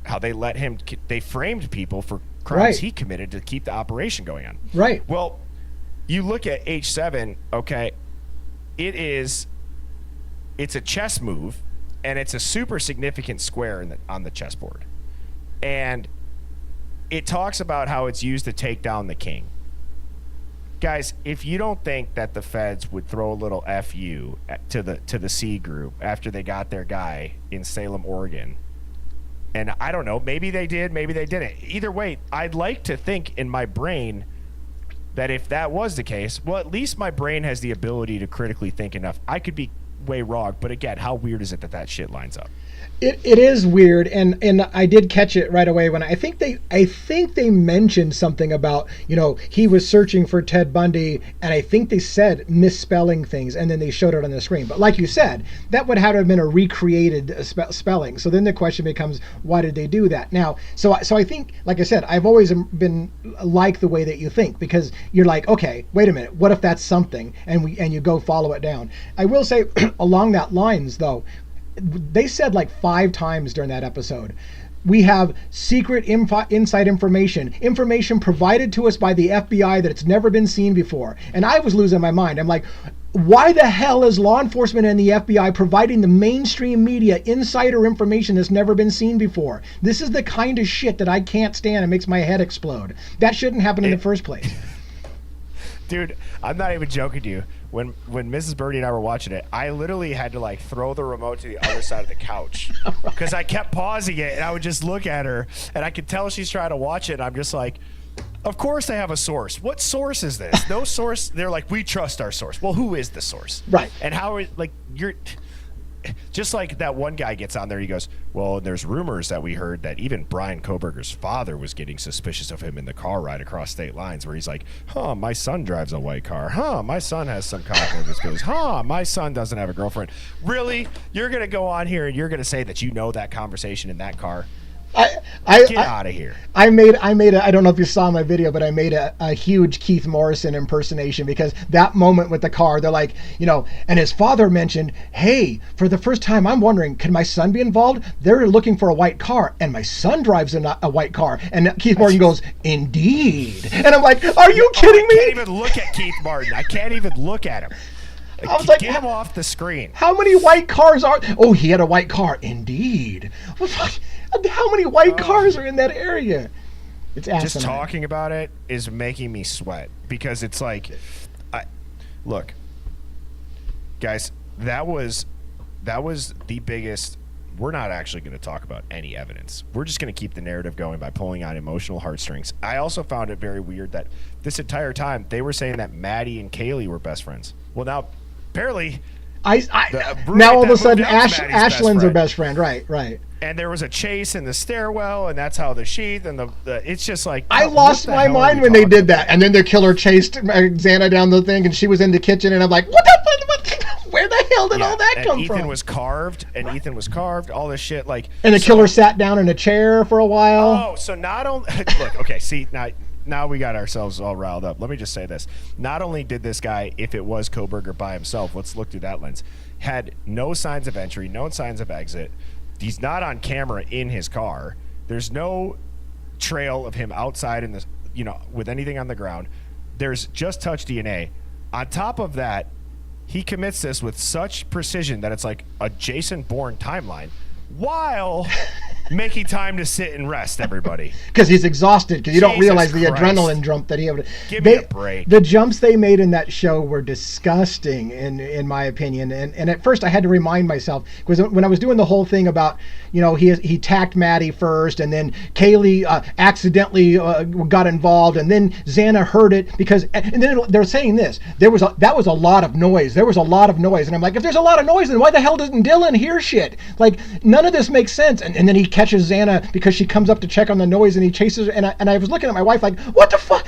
how they framed people for crimes he committed to keep the operation going on. Right. Well, you look at H7, okay, it's a chess move, and it's a super significant square on the chessboard. And it talks about how it's used to take down the king. Guys, if you don't think that the feds would throw a little FU to the C group after they got their guy in Salem, Oregon, and I don't know, maybe they did, maybe they didn't. Either way, I'd like to think in my brain that if that was the case, well, at least my brain has the ability to critically think enough. I could be way wrong, but again, how weird is it that shit lines up? It is weird, and I did catch it right away when I think they mentioned something about, he was searching for Ted Bundy, and I think they said misspelling things, and then they showed it on the screen. But like you said, that would have been a recreated spelling. So then the question becomes, why did they do that? Now, so I think, like I said, I've always been like the way that you think, because you're like, okay, wait a minute, what if that's something, and you go follow it down. I will say, along that lines though, they said like 5 times during that episode, we have secret inside information provided to us by the FBI that it's never been seen before. And I was losing my mind. I'm like, why the hell is law enforcement and the FBI providing the mainstream media insider information that's never been seen before? This is the kind of shit that I can't stand. It makes my head explode. That shouldn't happen in the first place. Dude, I'm not even joking to you. When Mrs. Birdie and I were watching it, I literally had to like throw the remote to the other side of the couch because I kept pausing it, and I would just look at her, and I could tell she's trying to watch it. And I'm just like, of course they have a source. What source is this? No source. They're like, we trust our source. Well, who is the source? Right. And how like you're just like that one guy gets on there. He goes, well, there's rumors that we heard that even Brian Koberger's father was getting suspicious of him in the car ride across state lines, where he's like, huh, my son drives a white car. Huh, my son has some cognitive skills. Huh, my son doesn't have a girlfriend. Really? You're going to go on here and you're going to say that you know that conversation in that car? Get out of here. I don't know if you saw my video, but I made a huge Keith Morrison impersonation, because that moment with the car, they're like, and his father mentioned, hey, for the first time, I'm wondering, could my son be involved? They're looking for a white car, and my son drives a white car. And Keith Morrison goes, indeed. And I'm like, are you kidding me? I can't even look at Keith Martin. I can't even look at him. I was like, get him off the screen. How many white cars are? Oh, he had a white car. Indeed. How many white cars are in that area? It's asinine. Just talking about it is making me sweat, because it's like, look, guys, that was the biggest. We're not actually going to talk about any evidence. We're just going to keep the narrative going by pulling on emotional heartstrings. I also found it very weird that this entire time they were saying that Maddie and Kaylee were best friends. Well, now apparently, now all of a sudden Ashlyn's her best friend. Right. And there was a chase in the stairwell, and that's how the sheath and the it's just like, I lost my mind when they did that. And then the killer chased Xana down the thing, and she was in the kitchen, and I'm like, what? Where the hell did all that come from? Ethan was carved, all this shit, like. And the killer sat down in a chair for a while. Oh, so not only look, okay, see, now we got ourselves all riled up. Let me just say this. Not only did this guy, if it was Koberger by himself, let's look through that lens, had no signs of entry, no signs of exit. He's not on camera in his car. There's no trail of him outside in the, with anything on the ground. There's just touch DNA. On top of that, he commits this with such precision that it's like a Jason Bourne timeline, while making time to sit and rest, everybody. Because he's exhausted, because you don't realize the adrenaline jump that he had. Give me a break. The jumps they made in that show were disgusting, in my opinion. And at first I had to remind myself, because when I was doing the whole thing about, he tacked Maddie first, and then Kaylee accidentally got involved, and then Xana heard it, and then they're saying this, that was a lot of noise. There was a lot of noise. And I'm like, if there's a lot of noise, then why the hell doesn't Dylan hear shit? Like, none of this makes sense. And then he catches Xana because she comes up to check on the noise, and he chases her. And I was looking at my wife like, what the fuck?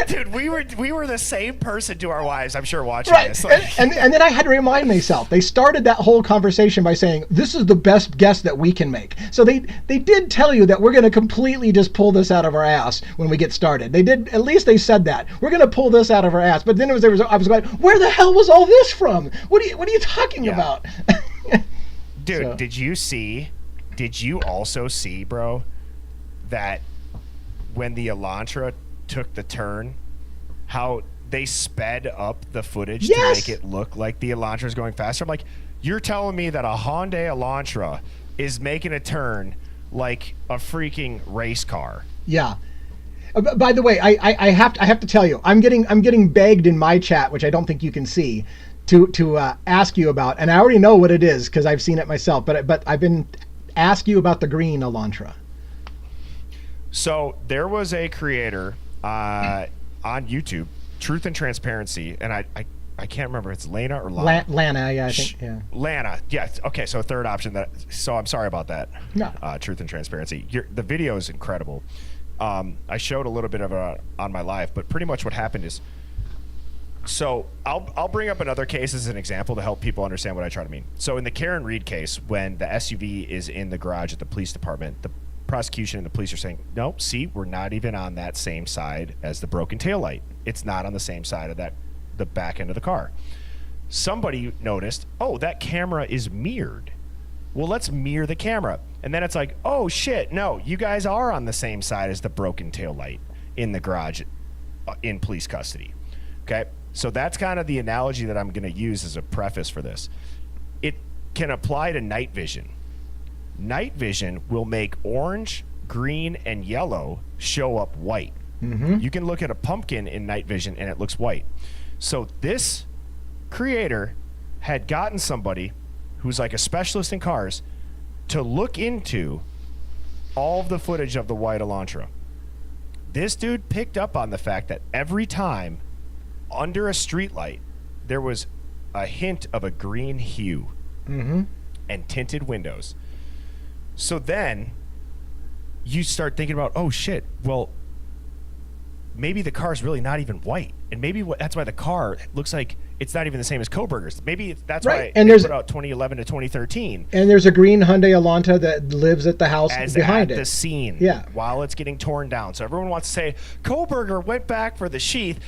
Dude, we were the same person to our wives, I'm sure, watching this. Like, and then I had to remind myself. They started that whole conversation by saying, this is the best guess that we can make. So they did tell you that we're going to completely just pull this out of our ass when we get started. They did, at least they said that. We're going to pull this out of our ass. But then I was like, where the hell was all this from? What are you talking about? Dude, So. Did you also see, bro, that when the Elantra took the turn, how they sped up the footage to make it look like the Elantra is going faster? I'm like, you're telling me that a Hyundai Elantra is making a turn like a freaking race car? Yeah. By the way, I have to tell you, I'm getting begged in my chat, which I don't think you can see, to ask you about, and I already know what it is because I've seen it myself. But I've been asked you about the green Elantra. So there was a creator on YouTube, Truth and Transparency, and I I can't remember if it's Lana or Lana. Lana, yeah, I think, yeah. Lana, yes. Okay, so third option. So I'm sorry about that. No. Truth and transparency. The video is incredible. I showed a little bit of it on my live, but pretty much what happened is, so I'll bring up another case as an example to help people understand what I try to mean. So in the Karen Reed case, when the SUV is in the garage at the police department, the prosecution and the police are saying, no, see, we're not even on that same side as the broken taillight. It's not on the same side of the back end of the car. Somebody noticed, oh, that camera is mirrored. Well, let's mirror the camera. And then it's like, oh shit, no, you guys are on the same side as the broken taillight in the garage in police custody. Okay? So that's kind of the analogy that I'm going to use as a preface for this. It can apply to night vision. Night vision will make orange, green, and yellow show up white. Mm-hmm. You can look at a pumpkin in night vision and it looks white. So this creator had gotten somebody who's like a specialist in cars to look into all of the footage of the white Elantra. This dude picked up on the fact that every time under a streetlight there was a hint of a green hue and tinted windows. So then you start thinking about, oh shit, well, maybe the car's really not even white. And maybe that's why the car looks like it's not even the same as Kohberger's. Maybe that's why they put out 2011 to 2013. And there's a green Hyundai Elantra that lives at the house behind it. The scene while it's getting torn down. So everyone wants to say, Kohberger went back for the sheath.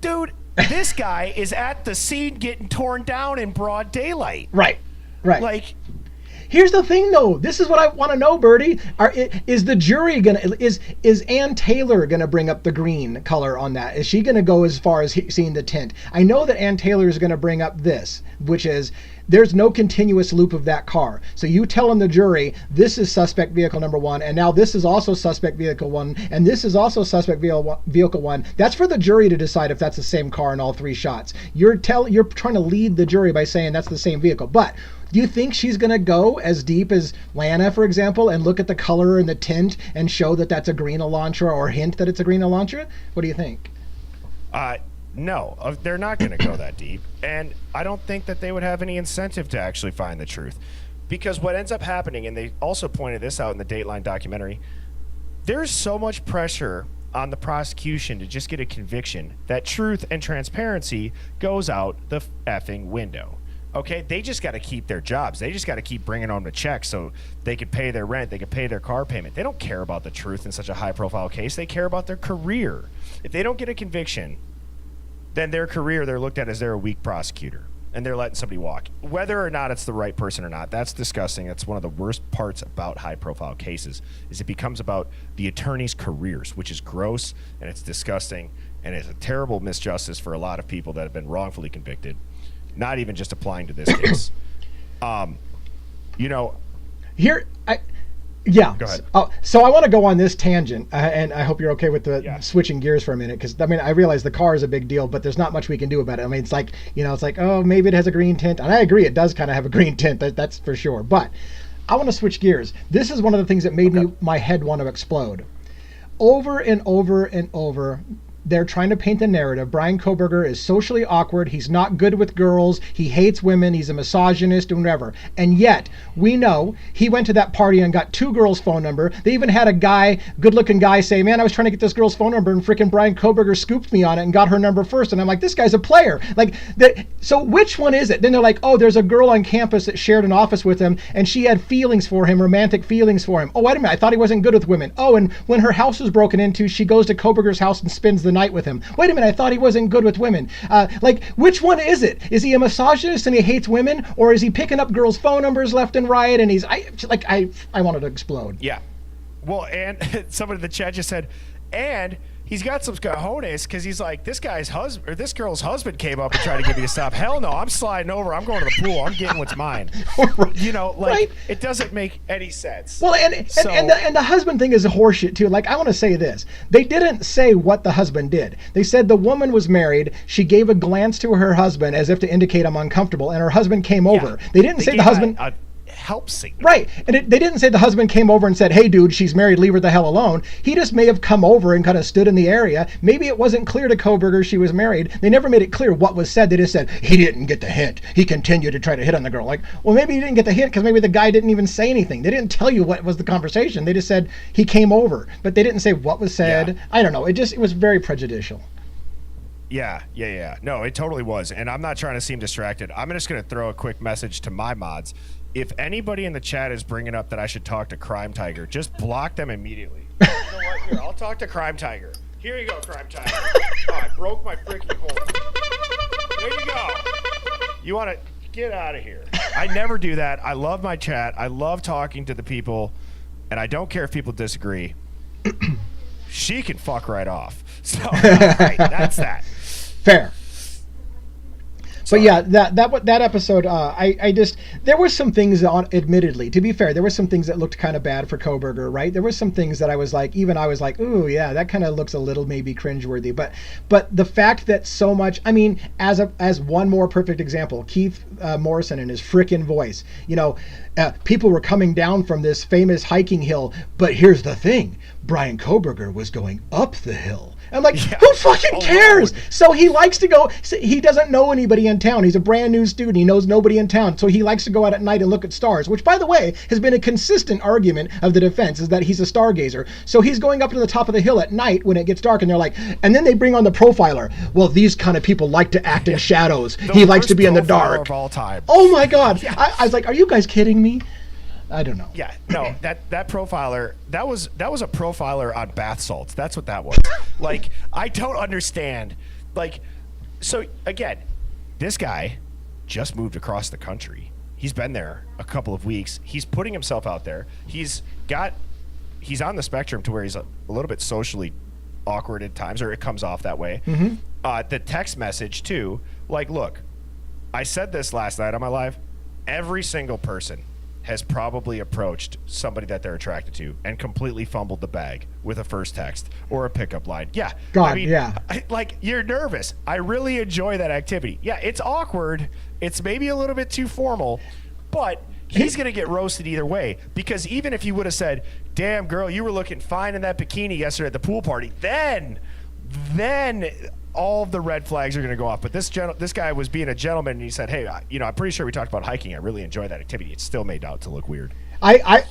Dude, this guy is at the scene getting torn down in broad daylight. Right. Like, here's the thing, though. This is what I want to know, Birdie. Is the jury is Ann Taylor gonna bring up the green color on that? Is she gonna go as far as seeing the tint? I know that Ann Taylor is gonna bring up this, which is there's no continuous loop of that car. So you telling the jury this is suspect vehicle number 1, and now this is also suspect vehicle 1, and this is also suspect vehicle 1. That's for the jury to decide if that's the same car in all 3 shots. You're trying to lead the jury by saying that's the same vehicle, but do you think she's going to go as deep as Lana, for example, and look at the color and the tint and show that that's a green Elantra or hint that it's a green Elantra? What do you think? No, they're not going to go that deep. And I don't think that they would have any incentive to actually find the truth. Because what ends up happening, and they also pointed this out in the Dateline documentary, there's so much pressure on the prosecution to just get a conviction that truth and transparency goes out the effing window. Okay, they just got to keep their jobs. They just got to keep bringing home the checks so they can pay their rent, they can pay their car payment. They don't care about the truth in such a high-profile case. They care about their career. If they don't get a conviction, then their career, they're looked at as they're a weak prosecutor, and they're letting somebody walk. Whether or not it's the right person or not, that's disgusting. That's one of the worst parts about high-profile cases, is it becomes about the attorney's careers, which is gross, and it's disgusting, and it's a terrible misjustice for a lot of people that have been wrongfully convicted. Not even just applying to this case. Yeah. Go ahead. So I want to go on this tangent, and I hope you're okay with the switching gears for a minute, because I mean I realize the car is a big deal, but there's not much we can do about it. I mean it's like oh maybe it has a green tint, and I agree it does kind of have a green tint. That's for sure. But I want to switch gears. This is one of the things that made my head want to explode. Over and over and over, they're trying to paint the narrative. Bryan Kohberger is socially awkward. He's not good with girls. He hates women. He's a misogynist and whatever. And yet, we know he went to that party and got 2 girls' phone number. They even had a guy, good-looking guy, say, man, I was trying to get this girl's phone number, and freaking Bryan Kohberger scooped me on it and got her number first. And I'm like, this guy's a player. So which one is it? Then they're like, oh, there's a girl on campus that shared an office with him, and she had feelings for him, romantic feelings for him. Oh, wait a minute. I thought he wasn't good with women. Oh, and when her house was broken into, she goes to Kohberger's house and spends the night with him. Wait a minute, I thought he wasn't good with women. Which one is it? Is he a misogynist and he hates women, or is he picking up girls' phone numbers left and right? And I wanted to explode. Yeah. Well, and somebody in the chat just said, and he's got some cojones, because he's like, this girl's husband came up and tried to get me to stop. Hell no, I'm sliding over. I'm going to the pool. I'm getting what's mine. Right. It doesn't make any sense. Well, and the husband thing is a horseshit too. Like, I want to say this. They didn't say what the husband did. They said the woman was married. She gave a glance to her husband as if to indicate I'm uncomfortable, and her husband came over. They didn't say the husband. help Satan. Right. And they didn't say the husband came over and said, hey, dude, she's married, leave her the hell alone. He just may have come over and kind of stood in the area. Maybe it wasn't clear to Kohberger she was married. They never made it clear what was said. They just said, he didn't get the hint. He continued to try to hit on the girl. Like, well, maybe he didn't get the hint because maybe the guy didn't even say anything. They didn't tell you what was the conversation. They just said he came over. But they didn't say what was said. Yeah. I don't know. It was very prejudicial. Yeah. No, it totally was. And I'm not trying to seem distracted. I'm just going to throw a quick message to my mods. If anybody in the chat is bringing up that I should talk to Crime Tiger, just block them immediately. You know what? Here, I'll talk to Crime Tiger. Here you go, Crime Tiger. Oh, I broke my freaking hole. There you go. You want to get out of here. I never do that. I love my chat. I love talking to the people, and I don't care if people disagree. She can fuck right off. So, right, that's that. Fair. But yeah, that episode, I just, there were some things admittedly, to be fair, there were some things that looked kind of bad for Kohberger, right? There were some things that I was like, ooh, yeah, that kind of looks a little maybe cringeworthy. But the fact that so much, I mean, as one more perfect example, Keith Morrison and his frickin' voice, people were coming down from this famous hiking hill, but here's the thing, Brian Kohberger was going up the hill. I'm like, who fucking cares? So he likes to go, he doesn't know anybody in town. He's a brand new student. He knows nobody in town. So he likes to go out at night and look at stars, which, by the way, has been a consistent argument of the defense, is that he's a stargazer. So he's going up to the top of the hill at night when it gets dark, and they're like, and then they bring on the profiler. Well, these kind of people like to act in shadows. He likes to be in the dark. Of all time. Oh my God. Yeah. I was like, are you guys kidding me? I don't know. Yeah, no, that profiler, that was a profiler on bath salts. That's what that was. Like, I don't understand. Like, so again, this guy just moved across the country. He's been there a couple of weeks. He's putting himself out there. He's on the spectrum to where he's a little bit socially awkward at times, or it comes off that way. Mm-hmm. The text message too. Like, look, I said this last night on my live. Every single person has probably approached somebody that they're attracted to and completely fumbled the bag with a first text or a pickup line. Yeah. God, I mean, yeah. Like, you're nervous. I really enjoy that activity. Yeah, it's awkward. It's maybe a little bit too formal, but he's going to get roasted either way, because even if he would have said, damn, girl, you were looking fine in that bikini yesterday at the pool party, then all of the red flags are going to go off. But this guy was being a gentleman, and he said, hey, I'm pretty sure we talked about hiking. I really enjoy that activity. It's still made out to look weird. I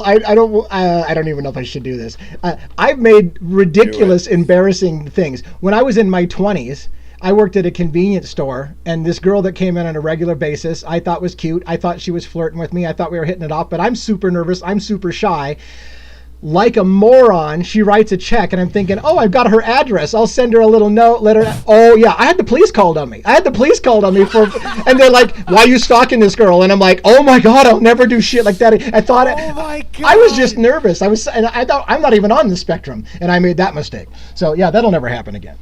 don't even know if I should do this. I've made ridiculous, embarrassing things. When I was in my 20s, I worked at a convenience store, and this girl that came in on a regular basis, I thought was cute. I thought she was flirting with me. I thought we were hitting it off, but I'm super nervous. I'm super shy. Like a moron, she writes a check, and I'm thinking, oh, I've got her address. I'll send her a little note, let her. Oh, yeah, I had the police called on me. And they're like, why are you stalking this girl? And I'm like, oh, my God, I'll never do shit like that. I thought, oh my God. I was just nervous. I thought, I'm not even on the spectrum, and I made that mistake. So, yeah, that'll never happen again.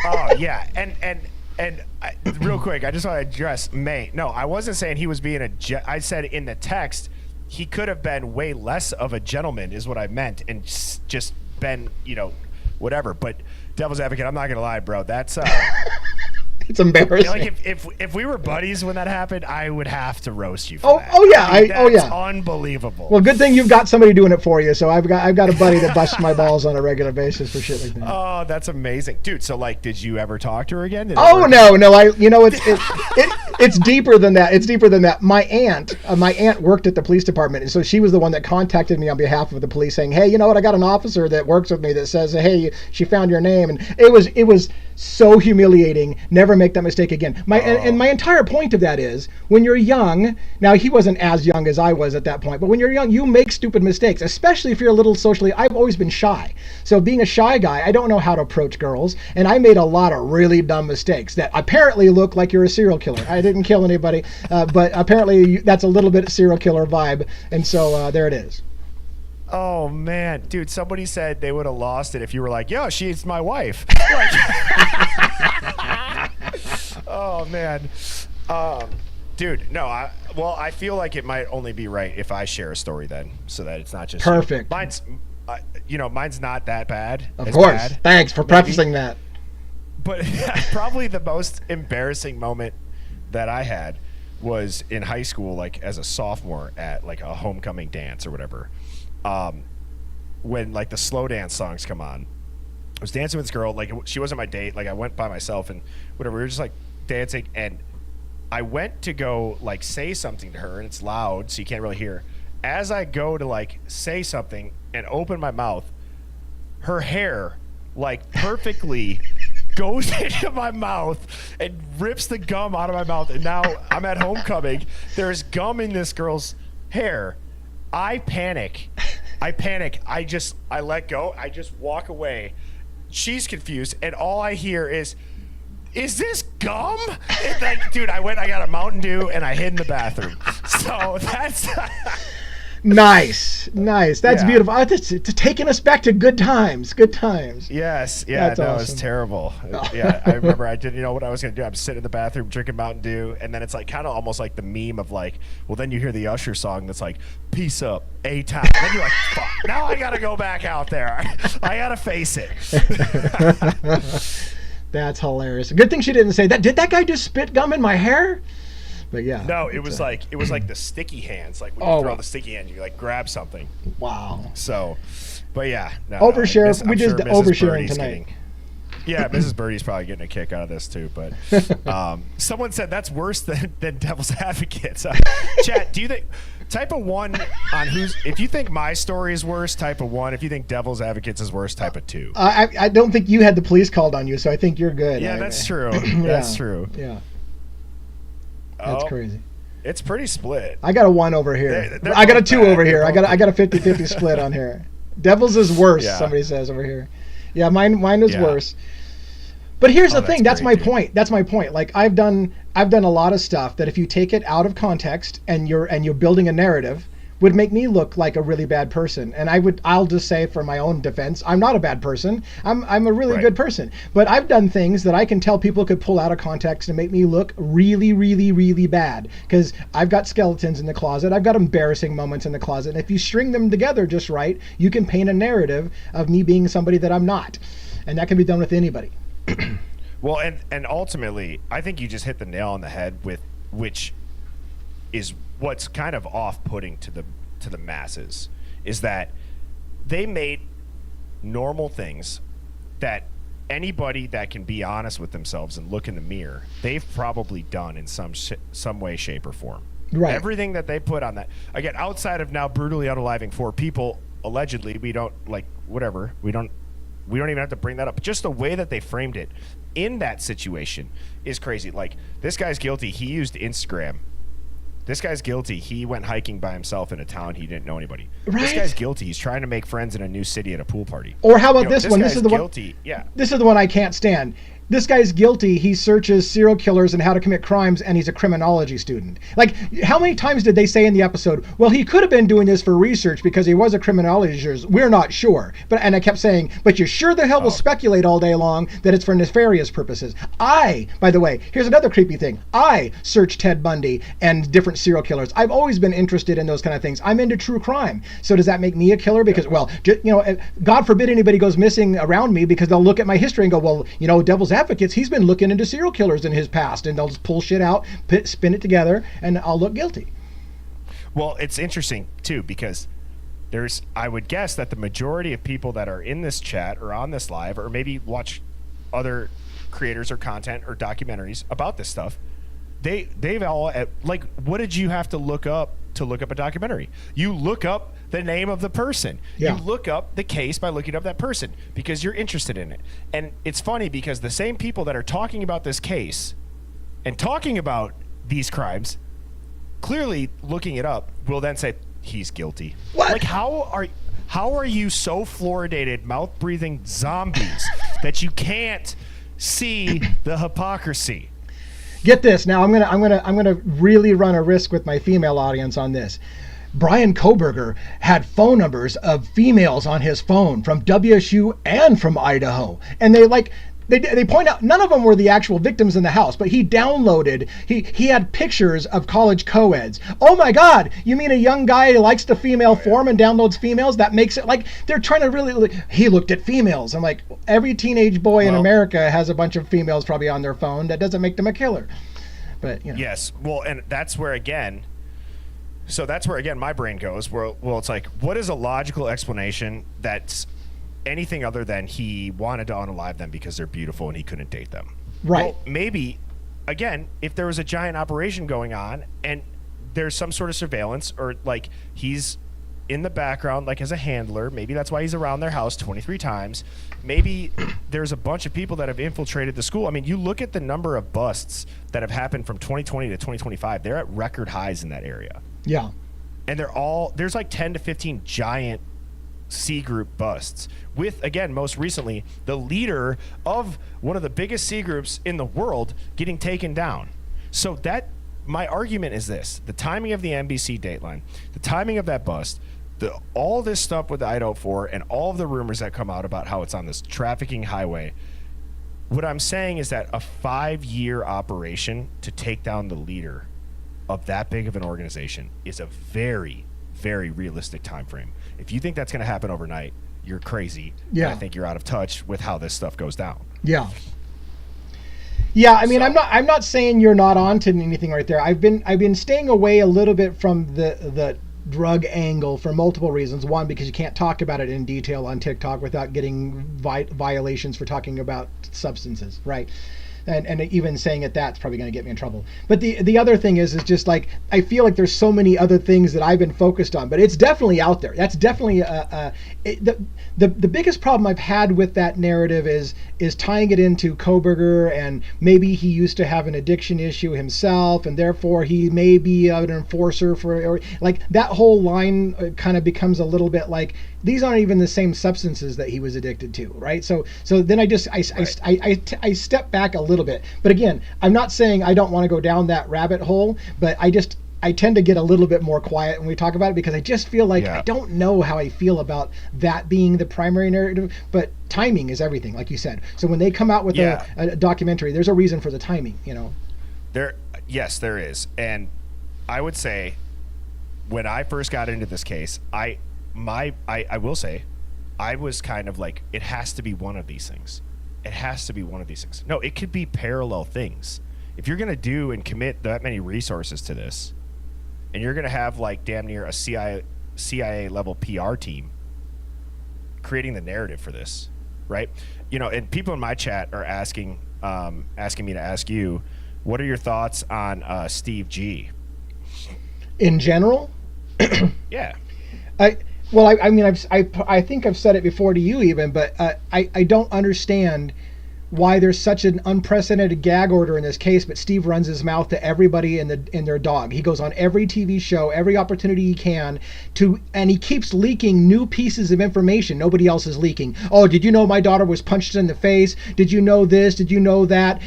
Oh, yeah, and real quick, I just want to address May. No, I wasn't saying he was being I said in the text, he could have been way less of a gentleman is what I meant, and just been, whatever. But devil's advocate, I'm not going to lie, bro. That's it's embarrassing. Like if we were buddies when that happened, I would have to roast you for that. Oh yeah, that's unbelievable. Well, good thing you've got somebody doing it for you. So I've got a buddy that busts my balls on a regular basis for shit like that. Oh, that's amazing, dude. So like, did you ever talk to her again? No. It's deeper than that. It's deeper than that. My aunt worked at the police department, and so she was the one that contacted me on behalf of the police, saying, "Hey, you know what? I got an officer that works with me that says, hey, she found your name," and it was so humiliating. Never make that mistake again. And my entire point of that is, when you're young, now he wasn't as young as I was at that point, but when you're young, you make stupid mistakes, especially if you're a little socially. I've always been shy. So being a shy guy, I don't know how to approach girls, and I made a lot of really dumb mistakes that apparently look like you're a serial killer. I didn't kill anybody, but apparently that's a little bit serial killer vibe, and so there it is. Oh man, dude! Somebody said they would have lost it if you were like, "Yo, she's my wife." Oh man, dude. No, I feel like it might only be right if I share a story then, so that it's not just perfect. Mine's not that bad. Of course. Thanks for prefacing that. But probably the most embarrassing moment that I had was in high school, like as a sophomore at like a homecoming dance or whatever. When like the slow dance songs come on, I was dancing with this girl. Like she wasn't my date. Like I went by myself and whatever. We were just like dancing, and I went to go like say something to her, and it's loud, so you can't really hear. As I go to like say something and open my mouth, her hair like perfectly goes into my mouth and rips the gum out of my mouth. And now I'm at homecoming. There's gum in this girl's hair. I panic. I let go. I just walk away. She's confused, and all I hear is this gum? And like, dude, I got a Mountain Dew, and I hid in the bathroom. So that's nice. That's beautiful. It's taking us back to good times. Yes. Yeah, that's no, awesome. it was terrible. Yeah, I remember I didn't know what I was going to do. I'm sitting in the bathroom drinking Mountain Dew, and then it's like kind of almost like the meme of like, well, then you hear the Usher song that's like, peace up, A-time. And then you're like, fuck, now I got to go back out there. I got to face it. That's hilarious. Good thing she didn't say that. Did that guy just spit gum in my hair? But yeah. No, it was like the sticky hands. Like when you throw the sticky hand, you like grab something. Wow. So, but yeah. No, overshare. We just Mrs. oversharing Birdie's tonight. Yeah, Mrs. Birdie's probably getting a kick out of this too. But someone said that's worse than Devil's Advocates. Chat, do you think type of 1 on who's? If you think my story is worse, type of 1. If you think Devil's Advocates is worse, type of 2. I don't think you had the police called on you, so I think you're good. Yeah, that's true. That's true. Yeah. That's crazy. It's pretty split. I got a 1 over here. They're I got a both 2 bad. over here. I got a 50-50 Yeah. split on here. Devil's is worse. Yeah. Somebody says over here. Yeah, mine is worse. But here's the thing. That's my point. That's my point. Like I've done a lot of stuff that if you take it out of context and you're building a narrative, would make me look like a really bad person. And I'll just say for my own defense, I'm not a bad person. I'm a really good person. But I've done things that I can tell people could pull out of context and make me look really, really, really bad. Because I've got skeletons in the closet. I've got embarrassing moments in the closet. And if you string them together just right, you can paint a narrative of me being somebody that I'm not. And that can be done with anybody. Well, and ultimately, I think you just hit the nail on the head with which is what's kind of off-putting to the masses is that they made normal things that anybody that can be honest with themselves and look in the mirror, they've probably done in some way, shape, or form. Right. Everything that they put on that, again, outside of now brutally unaliving 4 people, allegedly, we don't like whatever. We don't even have to bring that up. But just the way that they framed it in that situation is crazy. Like, this guy's guilty. He used Instagram. This guy's guilty. He went hiking by himself in a town he didn't know anybody. Right. This guy's guilty. He's trying to make friends in a new city at a pool party. Or how about this one? This is the guilty. one. Yeah. This is the one I can't stand. This guy's guilty. He searches serial killers and how to commit crimes, and he's a criminology student. Like, how many times did they say in the episode, well, he could have been doing this for research because he was a criminology student. We're not sure. And I kept saying, but you sure the hell will speculate all day long that it's for nefarious purposes. By the way, here's another creepy thing. I searched Ted Bundy and different serial killers. I've always been interested in those kind of things. I'm into true crime. So does that make me a killer? Because, well, God forbid anybody goes missing around me because they'll look at my history and go, well, Devil's Advocates, he's been looking into serial killers in his past, and they'll just pull shit out, spin it together, and I'll look guilty. Well, it's interesting too because I would guess that the majority of people that are in this chat or on this live or maybe watch other creators or content or documentaries about this stuff, they've all like, what did you have to look up a documentary? You look up the name of the person. Yeah. You look up the case by looking up that person because you're interested in it. And it's funny because the same people that are talking about this case and talking about these crimes, clearly looking it up, will then say he's guilty. What? Like, how are you so fluoridated, mouth-breathing zombies that you can't see the hypocrisy? Get this. Now I'm gonna really run a risk with my female audience on this. Brian Koberger had phone numbers of females on his phone from WSU and from Idaho, and they point out none of them were the actual victims in the house, but he downloaded, he had pictures of college co-eds. Oh my God, you mean a young guy who likes the female form and downloads females? That makes it like they're trying to really, he looked at females. I'm like, every teenage boy in America has a bunch of females probably on their phone. That doesn't make them a killer. But Yes. Well, and that's where again. So that's where again my brain goes. Well, it's like, what is a logical explanation that's anything other than he wanted to unalive them because they're beautiful and he couldn't date them? Right. Well, maybe again, if there was a giant operation going on and there's some sort of surveillance, or like he's in the background, like as a handler, maybe that's why he's around their house 23 times. Maybe there's a bunch of people that have infiltrated the school. I mean, you look at the number of busts that have happened from 2020 to 2025, they're at record highs in that area. Yeah. And there's like 10 to 15 giant C group busts with, again, most recently, the leader of one of the biggest C groups in the world getting taken down. So that, my argument is this: the timing of the NBC Dateline, the timing of that bust, all this stuff with the Idaho 4 and all of the rumors that come out about how it's on this trafficking highway. What I'm saying is that a 5-year operation to take down the leader of that big of an organization is a very, very realistic time frame. If you think that's going to happen overnight, you're crazy. Yeah. And I think you're out of touch with how this stuff goes down. Yeah. Yeah, I mean, I'm not saying you're not onto anything right there. I've been staying away a little bit from the drug angle for multiple reasons. One, because you can't talk about it in detail on TikTok without getting violations for talking about substances, right? And even saying that's probably going to get me in trouble. But the other thing is just like, I feel like there's so many other things that I've been focused on, but it's definitely out there. That's definitely the biggest problem I've had with that narrative is tying it into Kohberger, and maybe he used to have an addiction issue himself, and therefore he may be an enforcer or like that whole line kind of becomes a little bit like, these aren't even the same substances that he was addicted to, right? So then I step back a little bit. But again, I'm not saying I don't want to go down that rabbit hole, but I tend to get a little bit more quiet when we talk about it, because I just feel like I don't know how I feel about that being the primary narrative. But timing is everything, like you said. So when they come out with a documentary, there's a reason for the timing, Yes, there is. And I would say, when I first got into this case, I will say, I was kind of like, it has to be one of these things. It has to be one of these things. No, it could be parallel things. If you're going to do and commit that many resources to this, and you're going to have like damn near a CIA level PR team creating the narrative for this, right? And people in my chat are asking me to ask you, what are your thoughts on Steve G? In general? Yeah. I mean, I think I've said it before to you even, but I don't understand why there's such an unprecedented gag order in this case, but Steve runs his mouth to everybody and their dog. He goes on every TV show, every opportunity he can and he keeps leaking new pieces of information nobody else is leaking. Oh, did you know my daughter was punched in the face? Did you know this? Did you know that?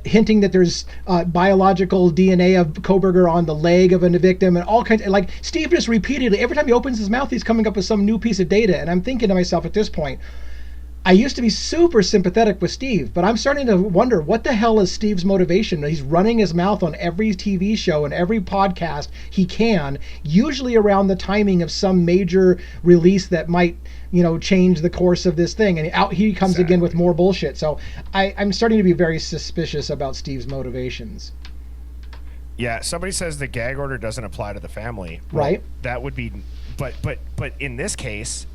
Hinting that there's biological DNA of Kohberger on the leg of a victim, and all kinds of, like, Steve just repeatedly, every time he opens his mouth, he's coming up with some new piece of data. And I'm thinking to myself at this point, I used to be super sympathetic with Steve, but I'm starting to wonder, what the hell is Steve's motivation? He's running his mouth on every TV show and every podcast he can, usually around the timing of some major release that might, change the course of this thing. And out he comes again with more bullshit. So I'm starting to be very suspicious about Steve's motivations. Yeah, somebody says the gag order doesn't apply to the family. Well, right. That would be, but in this case,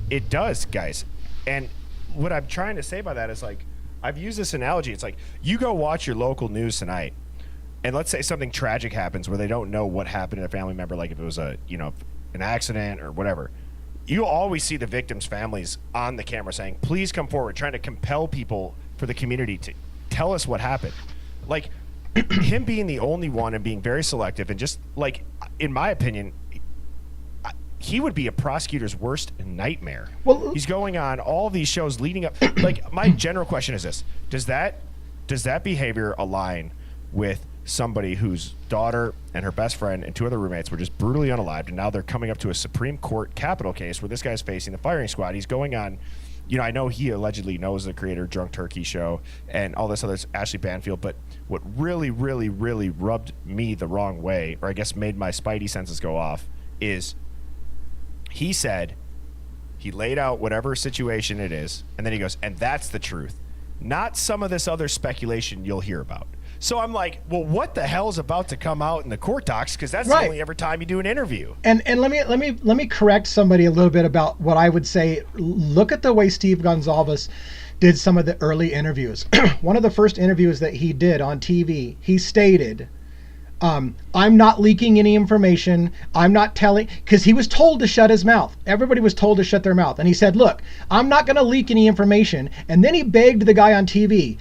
it does, guys. And what I'm trying to say by that is, like, I've used this analogy. It's like, you go watch your local news tonight, and let's say something tragic happens where they don't know what happened to a family member, like if it was an accident or whatever. You always see the victims' families on the camera saying, please come forward, trying to compel people for the community to tell us what happened. Like, him being the only one and being very selective, and just, like, in my opinion, he would be a prosecutor's worst nightmare. Well, he's going on all these shows leading up. Like, my general question is this: does that behavior align with somebody whose daughter and her best friend and 2 other roommates were just brutally unalived, and now they're coming up to a Supreme Court capital case where this guy's facing the firing squad? He's going on. I know he allegedly knows the creator of Drunk Turkey Show and all this other, Ashley Banfield, but what really, really, really rubbed me the wrong way, or I guess made my spidey senses go off, is he said, he laid out whatever situation it is, and then he goes, and that's the truth. Not some of this other speculation you'll hear about. So I'm like, well, what the hell is about to come out in the court docs? Because that's Right. the only every time you do an interview. And let me correct somebody a little bit about what I would say. Look at the way Steve Gonzalez did some of the early interviews. One of the first interviews that he did on TV, he stated, I'm not leaking any information. I'm not telling, because he was told to shut his mouth. Everybody was told to shut their mouth. And he said, look, I'm not going to leak any information. And then he begged the guy on TV,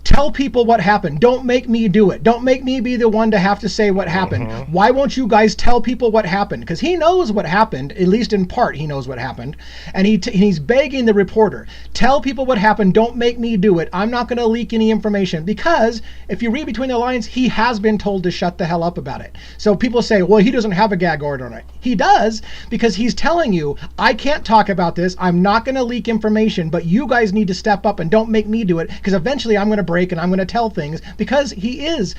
tell people what happened. Don't make me do it. Don't make me be the one to have to say what happened. Why won't you guys tell people what happened? Because he knows what happened, at least in part he knows what happened. And he's begging the reporter, tell people what happened. Don't make me do it. I'm not going to leak any information. Because if you read between the lines, he has been told to shut the hell up about it. So people say, well, he doesn't have a gag order on it. He does, because he's telling you, I can't talk about this. I'm not going to leak information, but you guys need to step up and don't make me do it, because eventually I'm going to break and I'm going to tell things, because he is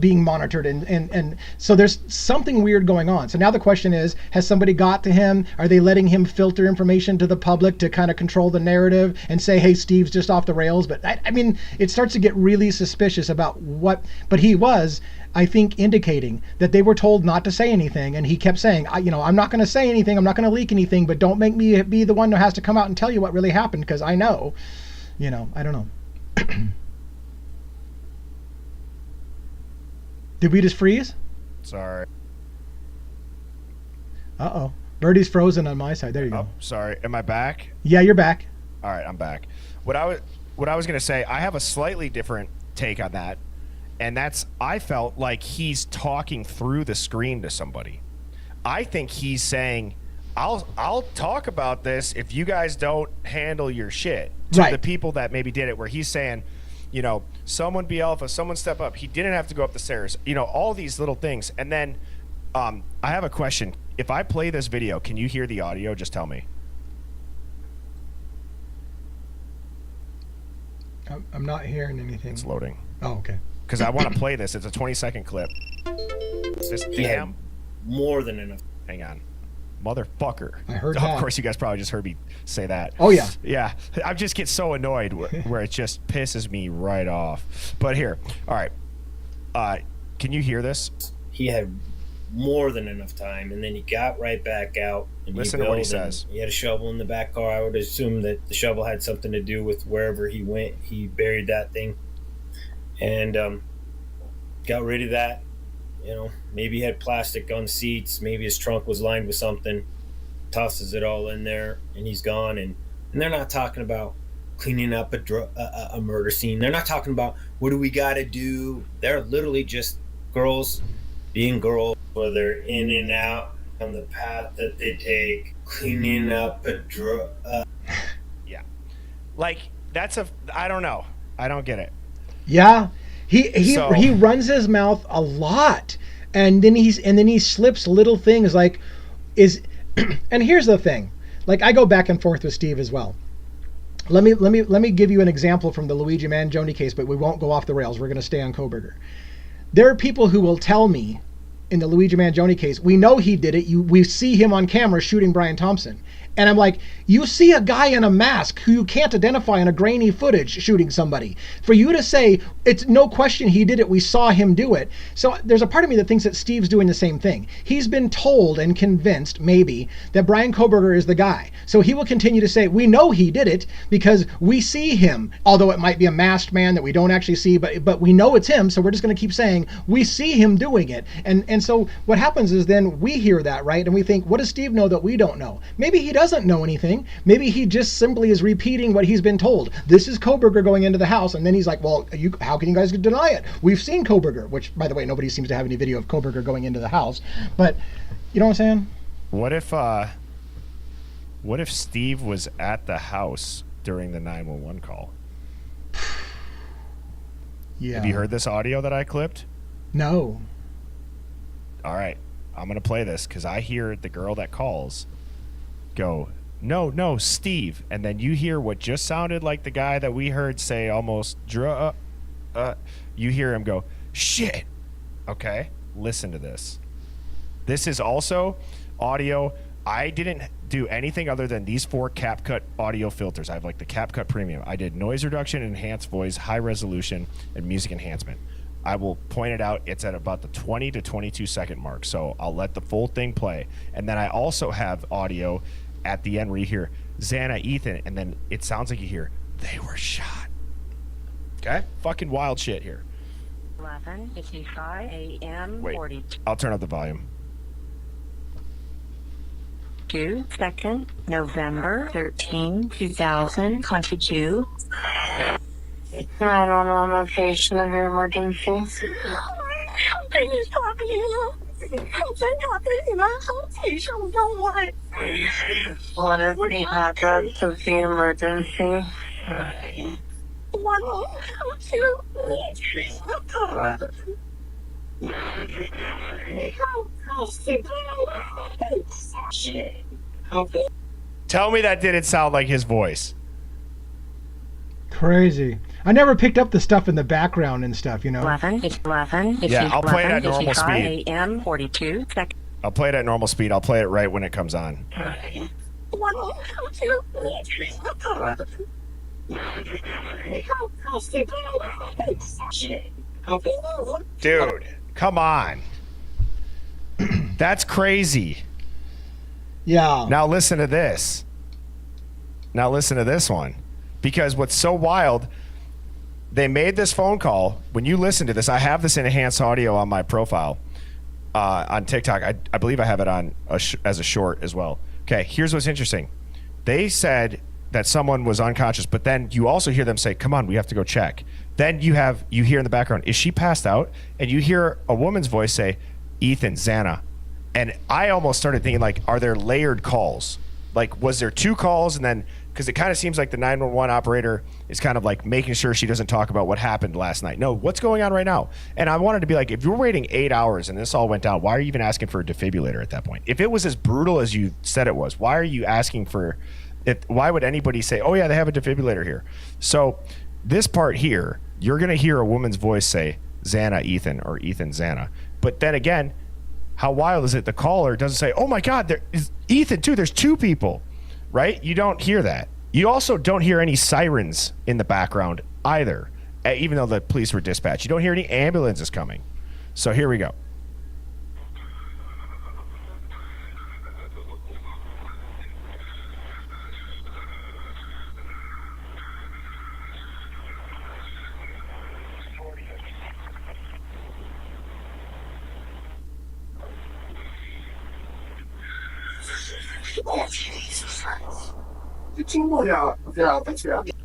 being monitored, and so there's something weird going on. So now the question is, has somebody got to him? Are they letting him filter information to the public to kind of control the narrative and say, hey, Steve's just off the rails? But I mean, it starts to get really suspicious about what, but he was, I think, indicating that they were told not to say anything, and he kept saying, I'm not going to say anything, I'm not going to leak anything, but don't make me be the one who has to come out and tell you what really happened, because I know, I don't know. Did we just freeze? Sorry. Uh-oh. Birdie's frozen on my side. There you go. Oh, sorry. Am I back? Yeah, you're back. All right, I'm back. What I was going to say, I have a slightly different take on that, and that's, I felt like he's talking through the screen to somebody. I think he's saying, I'll talk about this if you guys don't handle your shit. To Right. the people that maybe did it, where he's saying, someone be alpha, someone step up. He didn't have to go up the stairs. All these little things. And then I have a question. If I play this video, can you hear the audio? Just tell me. I'm not hearing anything. It's loading. Oh, okay. Because I want to play this. It's a 20-second clip. This damn. More than enough. Hang on. Motherfucker. I heard Of that. course, you guys probably just heard me say that. Oh, yeah. Yeah. I just get so annoyed where it just pisses me right off. But here. All right. Can you hear this? He had more than enough time, and then he got right back out. And Listen to what he says. He had a shovel in the back car. I would assume that the shovel had something to do with wherever he went. He buried that thing and got rid of that. Maybe he had plastic on the seats. Maybe his trunk was lined with something. Tosses it all in there, and he's gone. And they're not talking about cleaning up a murder scene. They're not talking about what do we got to do. They're literally just girls being girls, whether they're in and out on the path that they take, cleaning up Yeah. Like, I don't know. I don't get it. Yeah. He So- runs his mouth a lot, and then he slips little things like and here's the thing. Like, I go back and forth with Steve as well. Let me give you an example from the Luigi Mangione case, but we won't go off the rails. We're going to stay on Koberger. There are people who will tell me, in the Luigi Mangione case, we know he did it. We see him on camera shooting Brian Thompson. And I'm like, you see a guy in a mask who you can't identify in a grainy footage shooting somebody. For you to say, it's no question he did it, we saw him do it. So there's a part of me that thinks that Steve's doing the same thing. He's been told and convinced, maybe, that Brian Koberger is the guy. So he will continue to say, we know he did it because we see him. Although it might be a masked man that we don't actually see, but we know it's him, so we're just going to keep saying, we see him doing it. And so what happens is then we hear that, right? And we think, what does Steve know that we don't know? Maybe he doesn't know anything. Maybe he just simply is repeating what he's been told. This is Koberger going into the house, and then he's like, well, how can you guys deny it? We've seen Koberger, which, by the way, nobody seems to have any video of Koberger going into the house. But you know what I'm saying? What if Steve was at the house during the 911 call? Yeah. Have you heard this audio that I clipped? No. All right. I'm going to play this because I hear the girl that calls go, no, Steve. And then you hear what just sounded like the guy that we heard say almost, you hear him go, shit. Okay, listen to this. This is also audio. I didn't do anything other than these 4 CapCut audio filters. I have like the CapCut Premium. I did noise reduction, enhanced voice, high resolution, and music enhancement. I will point it out. It's at about the 20 to 22 second mark. So I'll let the full thing play. And then I also have audio at the end where you hear Xana, Ethan, and then it sounds like you hear, they were shot. Okay? Fucking wild shit here. 11:55 a.m. Wait, 42 I'll turn up the volume. 2nd November 13, 2022. I don't know, I'm a patient of your emergency. Something is happening. Something happening in my house. I don't know what. What is the address of the emergency? Tell me that didn't sound like his voice. Crazy. I never picked up the stuff in the background and stuff, you know. 11. Yeah, I'll play it at normal speed. a.m. 42 seconds. I'll play it at normal speed. I'll play it right when it comes on. Dude, come on. That's crazy. Yeah. Now listen to this. Now listen to this one. Because what's so wild, they made this phone call. When you listen to this, I have this in enhanced audio on my profile on TikTok. I believe I have it on as a short as well. Okay, here's what's interesting. They said that someone was unconscious, but then you also hear them say, come on, we have to go check. Then you hear in the background, is she passed out? And you hear a woman's voice say, Ethan, Xana. And I almost started thinking, like, are there layered calls? Like, was there two calls? And then, because it kind of seems like the 911 operator is kind of like making sure she doesn't talk about what happened last night. No, what's going on right now? And I wanted to be like, if you're waiting 8 hours and this all went down, why are you even asking for a defibrillator at that point? If it was as brutal as you said it was, why are you asking for it? Why would anybody say, oh yeah, they have a defibrillator here? So this part here, you're going to hear a woman's voice say, Xana, Ethan, or Ethan, Xana. But then again, how wild is it? The caller doesn't say, oh my God, there is Ethan too. There's two people, right? You don't hear that. You also don't hear any sirens in the background either, even though the police were dispatched. You don't hear any ambulances coming. So here we go.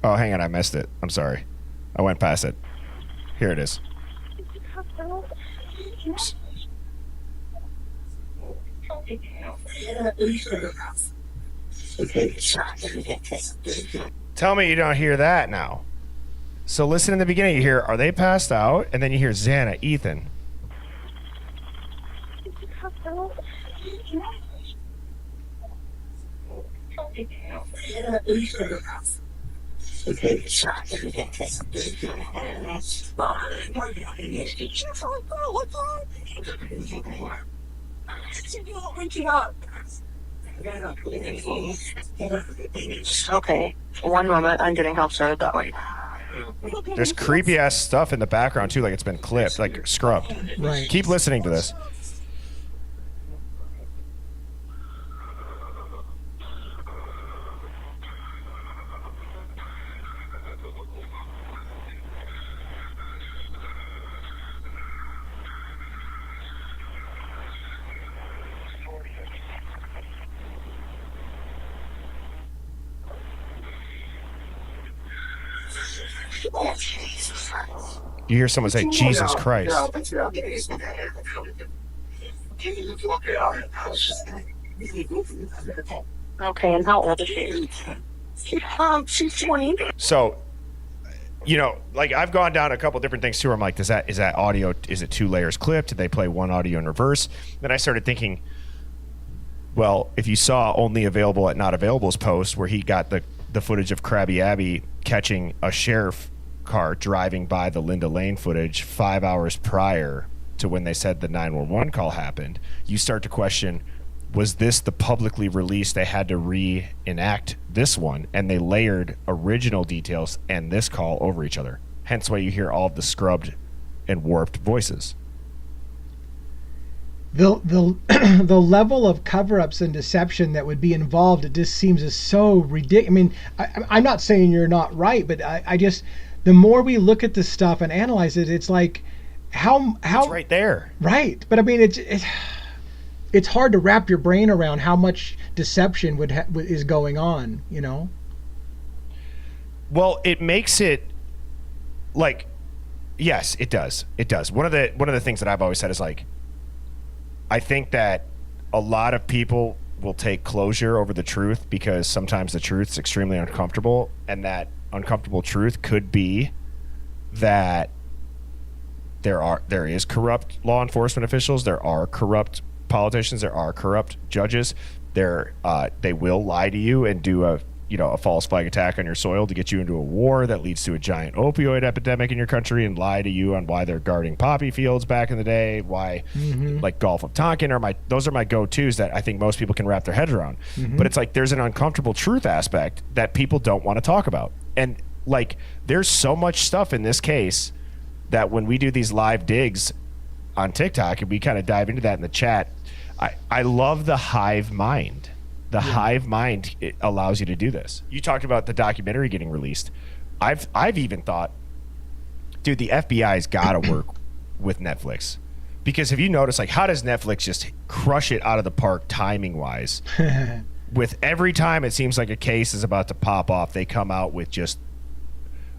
Oh, hang on, I missed it. I'm sorry. I went past it. Here it is. Oops. Tell me you don't hear that now. So listen in the beginning, you hear, are they passed out? And then you hear Xana, Ethan. Okay, one moment. I'm getting help started that way. There's creepy ass stuff in the background too, like it's been clipped, like scrubbed. Right. Keep listening to this. You hear someone say, Jesus Christ. Okay, and how old is she? She's 20. So, you know, like I've gone down a couple different things too. Where I'm like, is that audio? Is it two layers clipped? Did they play one audio in reverse? Then I started thinking, well, if you saw only available at not availables post where he got the footage of Krabby Abby catching a sheriff car driving by the Linda Lane footage 5 hours prior to when they said the 911 call happened, you start to question, was this the publicly released? They had to reenact this one, and they layered original details and this call over each other. Hence why you hear all of the scrubbed and warped voices. The the level of cover-ups and deception that would be involved, it just seems is so ridiculous. I mean, I'm not saying you're not right, but I just, the more we look at this stuff and analyze it, it's like how It's right there. Right, but I mean it's hard to wrap your brain around how much deception is going on, you know. Well, it makes it like, yes, it does. It does. One of the things that I've always said is like, I think that a lot of people will take closure over the truth because sometimes the truth's extremely uncomfortable, and that uncomfortable truth could be that there is corrupt law enforcement officials, there are corrupt politicians, there are corrupt judges. They will lie to you and do a false flag attack on your soil to get you into a war that leads to a giant opioid epidemic in your country, and lie to you on why they're guarding poppy fields back in the day, why like Gulf of Tonkin those are my go-tos that I think most people can wrap their heads around. But it's like there's an uncomfortable truth aspect that people don't want to talk about. And like there's so much stuff in this case that when we do these live digs on TikTok and we kind of dive into that in the chat, I love the hive mind. The hive mind, it allows you to do this. You talked about the documentary getting released. I've even thought, dude, the FBI's got to work with Netflix, because if you notice, like, how does Netflix just crush it out of the park timing wise? With every time it seems like a case is about to pop off, they come out with just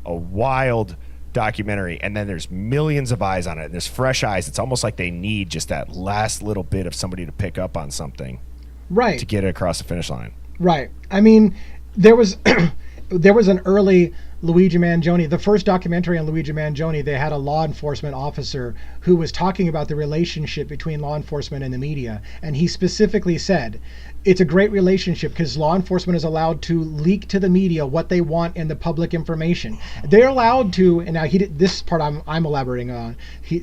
a wild documentary, and then there's millions of eyes on it, and there's fresh eyes. It's almost like they need just that last little bit of somebody to pick up on something. Right. To get it across the finish line. Right. I mean, there was an early Luigi Mangione, the first documentary on Luigi Mangione, they had a law enforcement officer who was talking about the relationship between law enforcement and the media. And he specifically said, it's a great relationship because law enforcement is allowed to leak to the media what they want in the public information. They're allowed to, and now this part I'm elaborating on,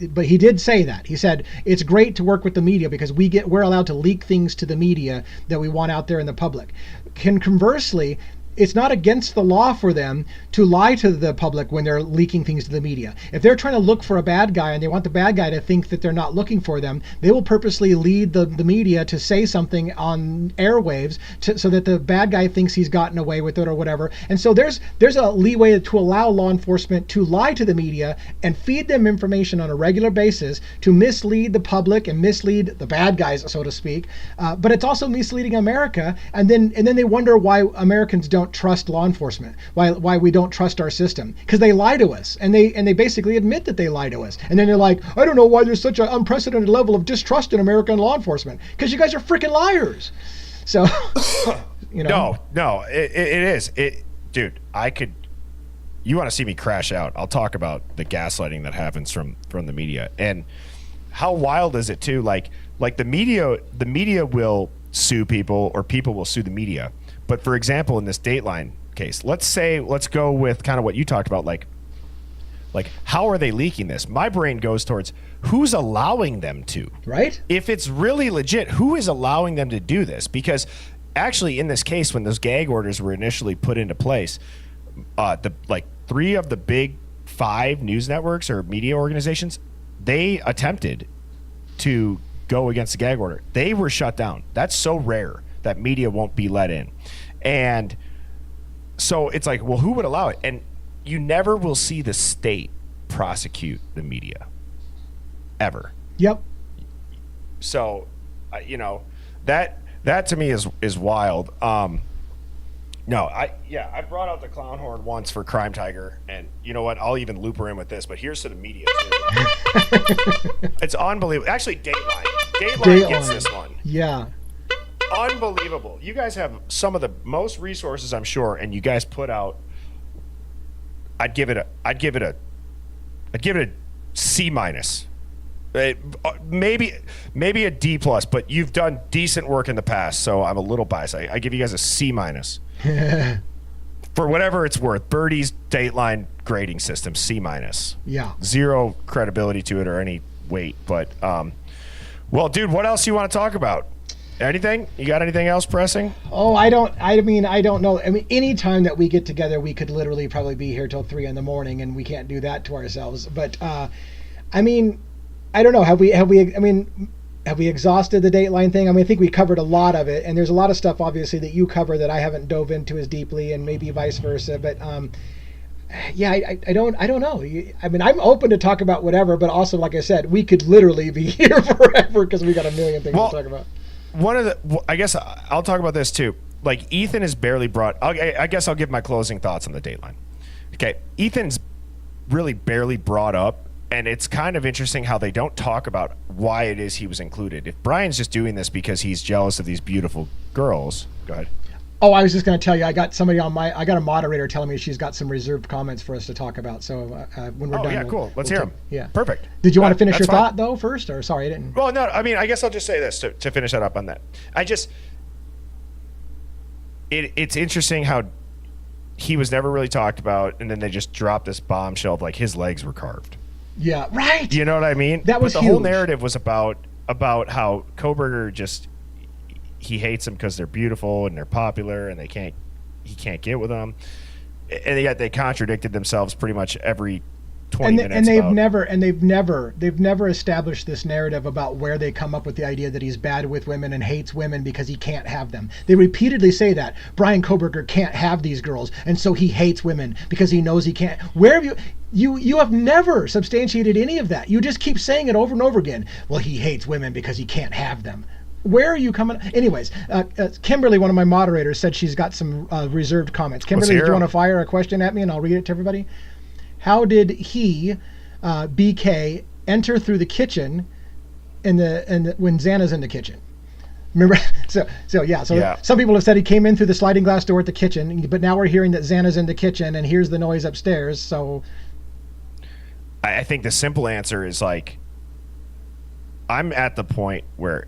but he did say that. He said, it's great to work with the media because we're allowed to leak things to the media that we want out there in the public. Conversely, it's not against the law for them to lie to the public when they're leaking things to the media. If they're trying to look for a bad guy and they want the bad guy to think that they're not looking for them, they will purposely lead the media to say something on airwaves so that the bad guy thinks he's gotten away with it or whatever. And so there's a leeway to allow law enforcement to lie to the media and feed them information on a regular basis to mislead the public and mislead the bad guys, so to speak. But it's also misleading America, and then they wonder why Americans don't trust law enforcement, why we don't trust our system, because they lie to us, and they basically admit that they lie to us, and then they're like, I don't know why there's such an unprecedented level of distrust in American law enforcement, because you guys are freaking liars. So you know. No, it is dude. You want to see me crash out, I'll talk about the gaslighting that happens from the media, and how wild is it too. Like the media will sue people, or people will sue the media. But for example, in this Dateline case, let's go with kind of what you talked about, like how are they leaking this? My brain goes towards who's allowing them to. Right? If it's really legit, who is allowing them to do this? Because actually in this case, when those gag orders were initially put into place, three of the big 5 news networks or media organizations, they attempted to go against the gag order. They were shut down. That's so rare that media won't be let in. And so it's like, well, who would allow it? And you never will see the state prosecute the media. Ever. Yep. So, that to me is wild. No, I brought out the clown horn once for Crime Tiger, and you know what? I'll even loop her in with this, but here's to the media, too. It's unbelievable. Actually, Dateline gets this one. Yeah. Unbelievable. You guys have some of the most resources, I'm sure, and you guys put out, I'd give it a C minus. Maybe a D plus, but you've done decent work in the past, so I'm a little biased. I give you guys a C minus. For whatever it's worth. Birdie's Dateline grading system, C minus. Yeah. Zero credibility to it or any weight, but well, dude, what else do you want to talk about? Anything? You got anything else pressing? Oh, I don't know. I mean, any time that we get together, we could literally probably be here till 3 a.m, and we can't do that to ourselves. But I mean, I don't know. Have we? I mean, have we exhausted the Dateline thing? I mean, I think we covered a lot of it, and there's a lot of stuff obviously that you cover that I haven't dove into as deeply, and maybe vice versa. But yeah, I don't know. I mean, I'm open to talk about whatever, but also, like I said, we could literally be here forever because we got a million things to talk about. I guess I'll talk about this too. Like Ethan is barely brought. I guess I'll give my closing thoughts on the Dateline. Okay, Ethan's really barely brought up. And it's kind of interesting how they don't talk about why it is he was included. If Brian's just doing this because he's jealous of these beautiful girls, go ahead. Oh, I was just going to tell you, I got a moderator telling me she's got some reserved comments for us to talk about. So when we're done. Yeah, cool. Let's hear them. Yeah. Perfect. Did you want to finish your thought though first, or sorry, I didn't? Well, no, I mean, I guess I'll just say this to finish that up on that. It's interesting how he was never really talked about, and then they just dropped this bombshell of like his legs were carved. Yeah, right. You know what I mean? That was the huge. Whole narrative was about how Kohberger just he hates them because they're beautiful and they're popular and he can't get with them, and yet they contradicted themselves pretty much every 20 minutes. And they've never established this narrative about where they come up with the idea that he's bad with women and hates women because he can't have them. They repeatedly say that Brian Kohberger can't have these girls, and so he hates women because he knows he can't. Where have you have never substantiated any of that. You just keep saying it over and over again. Well, he hates women because he can't have them. Where are you coming? Anyways, Kimberly, one of my moderators, said she's got some reserved comments. Kimberly, do you want to fire a question at me and I'll read it to everybody? How did he, BK, enter through the kitchen when Xana's in the kitchen? Remember? So some people have said he came in through the sliding glass door at the kitchen, but now we're hearing that Xana's in the kitchen and here's the noise upstairs. So I think the simple answer is like, I'm at the point where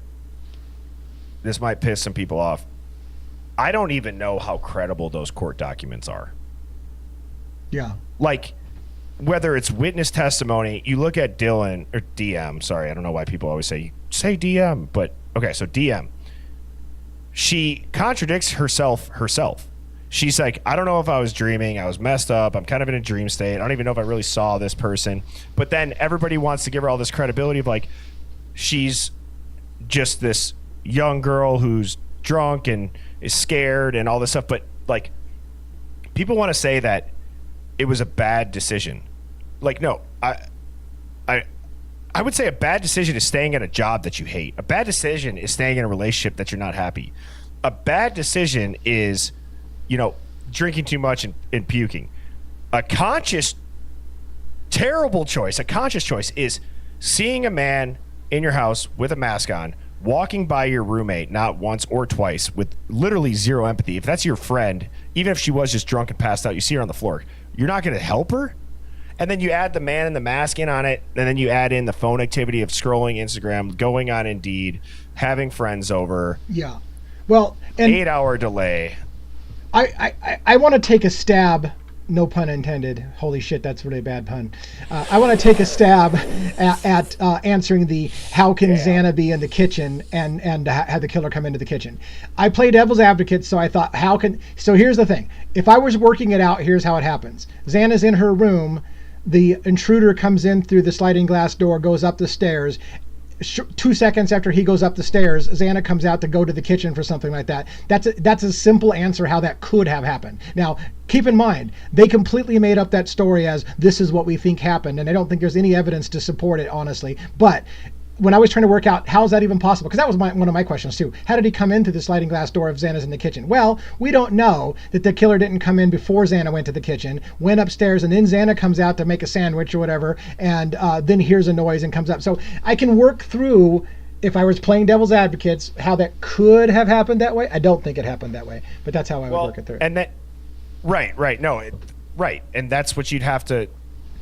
this might piss some people off. I don't even know how credible those court documents are. Yeah. Like, whether it's witness testimony, you look at Dylan or DM. Sorry, I don't know why people always say DM, but okay, so DM. She contradicts herself. She's like, I don't know if I was dreaming. I was messed up. I'm kind of in a dream state. I don't even know if I really saw this person. But then everybody wants to give her all this credibility of like, she's just this young girl who's drunk and is scared and all this stuff. But like, people want to say that it was a bad decision. Like, no, I would say a bad decision is staying at a job that you hate. A bad decision is staying in a relationship that you're not happy. A bad decision is, drinking too much and puking. A conscious, terrible choice, a conscious choice is seeing a man in your house with a mask on, walking by your roommate not once or twice with literally zero empathy. If that's your friend, even if she was just drunk and passed out, you see her on the floor, you're not going to help her? And then you add the man in the mask in on it, and then you add in the phone activity of scrolling Instagram, going on Indeed, having friends over. Yeah. Well, and 8-hour delay. I want to take a stab, no pun intended. Holy shit, that's a really bad pun. I want to take a stab at answering the how can Xana be in the kitchen and have the killer come into the kitchen. I play devil's advocate, so I thought, so here's the thing. If I was working it out, here's how it happens. Xana's in her room. The intruder comes in through the sliding glass door, goes up the stairs. 2 seconds after he goes up the stairs, Xana comes out to go to the kitchen for something like that. That's a simple answer how that could have happened. Now, keep in mind, they completely made up that story as this is what we think happened, and I don't think there's any evidence to support it, honestly. But when I was trying to work out how is that even possible, because that was one of my questions too. How did he come into the sliding glass door if Xana's in the kitchen? Well, we don't know that the killer didn't come in before Xana went to the kitchen, went upstairs, and then Xana comes out to make a sandwich or whatever, and then hears a noise and comes up. So I can work through, if I was playing devil's advocates, how that could have happened that way. I don't think it happened that way, but that's how I would work it through. And that, right, and that's what you'd have to.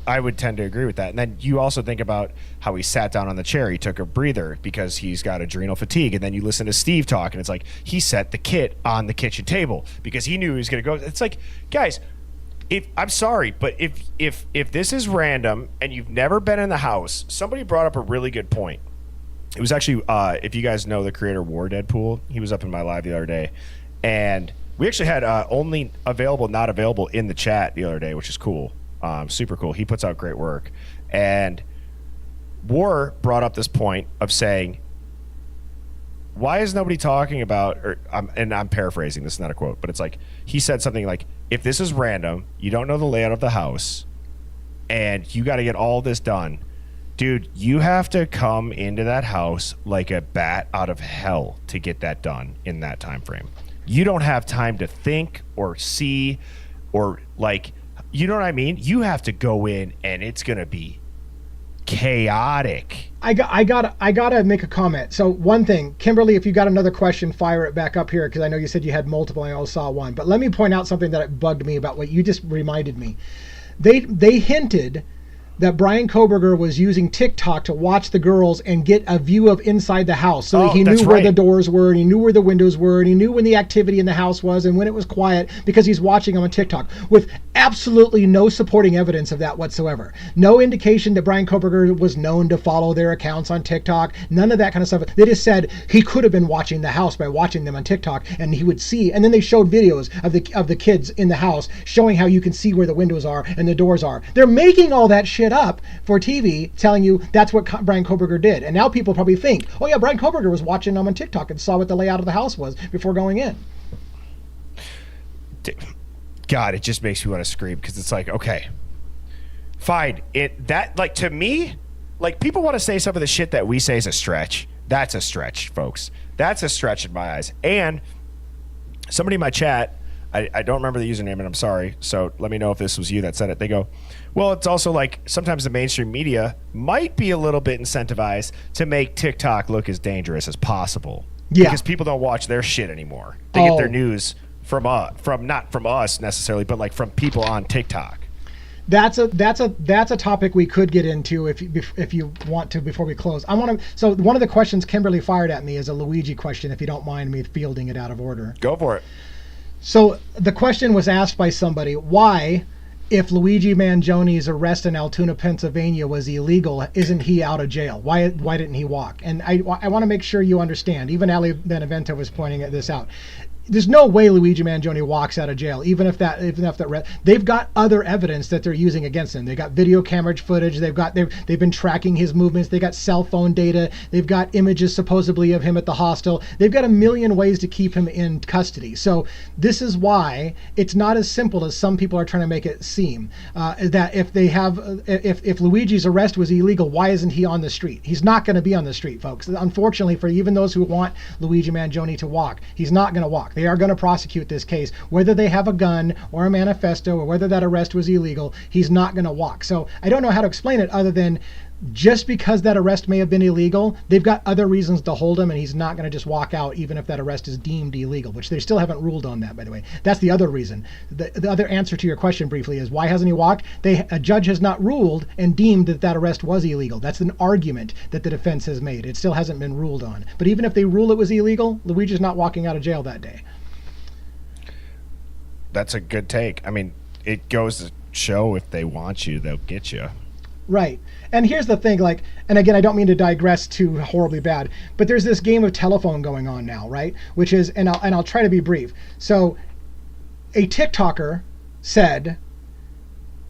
I would tend to agree with that. And then you also think about how he sat down on the chair. He took a breather because he's got adrenal fatigue. And then you listen to Steve talk, and it's like he set the kit on the kitchen table because he knew he was going to go. It's like, guys, I'm sorry, but if this is random and you've never been in the house, somebody brought up a really good point. It was actually, if you guys know the creator War Deadpool, he was up in my live the other day. And we actually had only available, not available in the chat the other day, which is cool. Super cool. He puts out great work. And War brought up this point of saying, why is nobody talking about, and I'm paraphrasing, this is not a quote, but it's like, he said something like, if this is random, you don't know the layout of the house, and you got to get all this done, dude, you have to come into that house like a bat out of hell to get that done in that time frame. You don't have time to think or see or like, you know what I mean? You have to go in and it's going to be chaotic. I gotta make a comment. So one thing, Kimberly, if you got another question, fire it back up here, because I know you said you had multiple and I only saw one. But let me point out something that bugged me about what you just reminded me. They hinted that Brian Koberger was using TikTok to watch the girls and get a view of inside the house. So he knew where the doors were, and he knew where the windows were, and he knew when the activity in the house was and when it was quiet, because he's watching them on TikTok with absolutely no supporting evidence of that whatsoever. No indication that Brian Koberger was known to follow their accounts on TikTok. None of that kind of stuff. They just said he could have been watching the house by watching them on TikTok, and he would see. And then they showed videos of the kids in the house showing how you can see where the windows are and the doors are. They're making all that shit up for TV, telling you that's what Brian Koberger did. And now people probably think, oh yeah, Brian Koberger was watching them on TikTok and saw what the layout of the house was before going in. God, it just makes me want to scream, because it's like, okay, fine. To me, like, people want to say some of the shit that we say is a stretch. That's a stretch, folks. That's a stretch in my eyes. And somebody in my chat, I don't remember the username, and I'm sorry, so let me know if this was you that said it. They go, well, it's also like sometimes the mainstream media might be a little bit incentivized to make TikTok look as dangerous as possible. Yeah. Because people don't watch their shit anymore. They get their news from not from us necessarily, but like from people on TikTok. That's a topic we could get into if you want to before we close. So one of the questions Kimberly fired at me is a Luigi question, if you don't mind me fielding it out of order. Go for it. So the question was asked by somebody, why, if Luigi Mangioni's arrest in Altoona, Pennsylvania was illegal, isn't he out of jail? Why didn't he walk? And I want to make sure you understand. Even Ali Benevento was pointing this out. There's no way Luigi Mangione walks out of jail, even if they've got other evidence that they're using against him. They got video camera footage. They've been tracking his movements. They got cell phone data. They've got images supposedly of him at the hostel. They've got a million ways to keep him in custody. So this is why it's not as simple as some people are trying to make it seem. That if Luigi's arrest was illegal, why isn't he on the street? He's not going to be on the street, folks. Unfortunately, for even those who want Luigi Mangione to walk, he's not going to walk. They are going to prosecute this case, whether they have a gun or a manifesto or whether that arrest was illegal. He's not going to walk. So I don't know how to explain it other than just because that arrest may have been illegal, they've got other reasons to hold him, and he's not going to just walk out even if that arrest is deemed illegal, which they still haven't ruled on that, by the way. That's the other reason. The other answer to your question briefly is, why hasn't he walked? A judge has not ruled and deemed that arrest was illegal. That's an argument that the defense has made. It still hasn't been ruled on. But even if they rule it was illegal, Luigi's not walking out of jail that day. That's a good take. I mean, it goes to show if they want you, they'll get you. Right. And here's the thing, and again, I don't mean to digress too horribly bad, but there's this game of telephone going on now, right? Which is, and I'll try to be brief. So a TikToker said,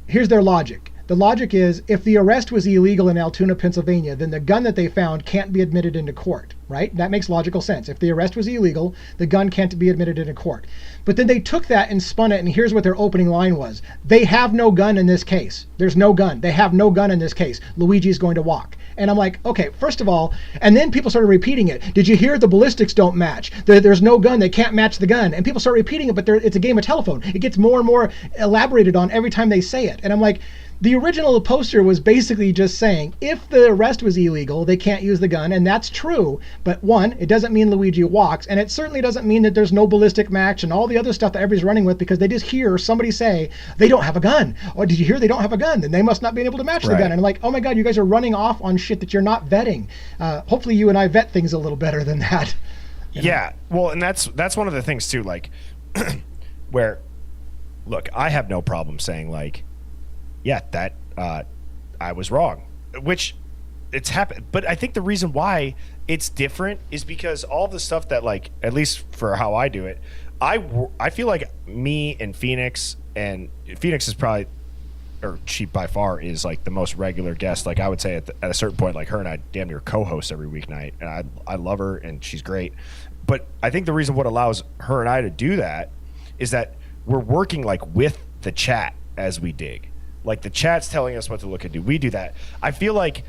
here's their logic. The logic is, if the arrest was illegal in Altoona, Pennsylvania, then the gun that they found can't be admitted into court, right? That makes logical sense. If the arrest was illegal, the gun can't be admitted into court. But then they took that and spun it, and here's what their opening line was. They have no gun in this case. There's no gun. They have no gun in this case. Luigi's going to walk. And I'm like, okay, first of all, and then people started repeating it. Did you hear the ballistics don't match? There's no gun. They can't match the gun. And people start repeating it, but it's a game of telephone. It gets more and more elaborated on every time they say it. And I'm like, the original poster was basically just saying, if the arrest was illegal, they can't use the gun, and that's true. But one, it doesn't mean Luigi walks, and it certainly doesn't mean that there's no ballistic match and all the other stuff that everybody's running with, because they just hear somebody say, they don't have a gun. Or did you hear they don't have a gun? Then they must not be able to match the gun. And I'm like, oh my God, you guys are running off on shit that you're not vetting. Hopefully you and I vet things a little better than that. Yeah, well, and that's one of the things too, like, where, look, I have no problem saying, like, yeah, that I was wrong, which it's happened. But I think the reason why it's different is because all the stuff that, like, at least for how I do it, I feel like me and Phoenix is probably or she by far is like the most regular guest. Like I would say at a certain point, like her and I damn near co-host every weeknight, and I love her and she's great. But I think the reason what allows her and I to do that is that we're working like with the chat as we dig. Like the chat's telling us what to look into. We do that. I feel like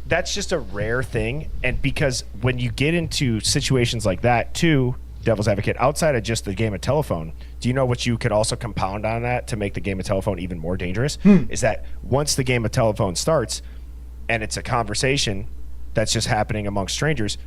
that's just a rare thing, and because when you get into situations like that too, Devil's Advocate, outside of just the game of telephone, do you know what you could also compound on that to make the game of telephone even more dangerous? Is that once the game of telephone starts and it's a conversation that's just happening amongst strangers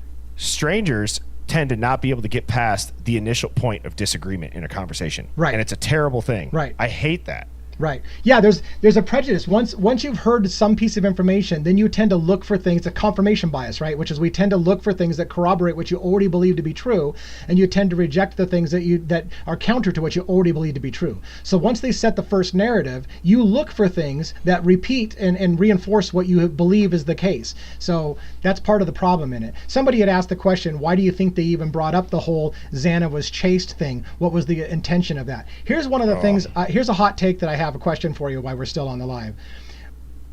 tend to not be able to get past the initial point of disagreement in a conversation. Right. And it's a terrible thing. Right. I hate that. Right. Yeah, there's a prejudice. Once you've heard some piece of information, then you tend to look for things, a confirmation bias, right? Which is we tend to look for things that corroborate what you already believe to be true, and you tend to reject the things that are counter to what you already believe to be true. So once they set the first narrative, you look for things that repeat and reinforce what you believe is the case. So that's part of the problem in it. Somebody had asked the question, why do you think they even brought up the whole Xana was chased thing? What was the intention of that? Here's one of the things, here's a hot take that I have a question for you while we're still on the live.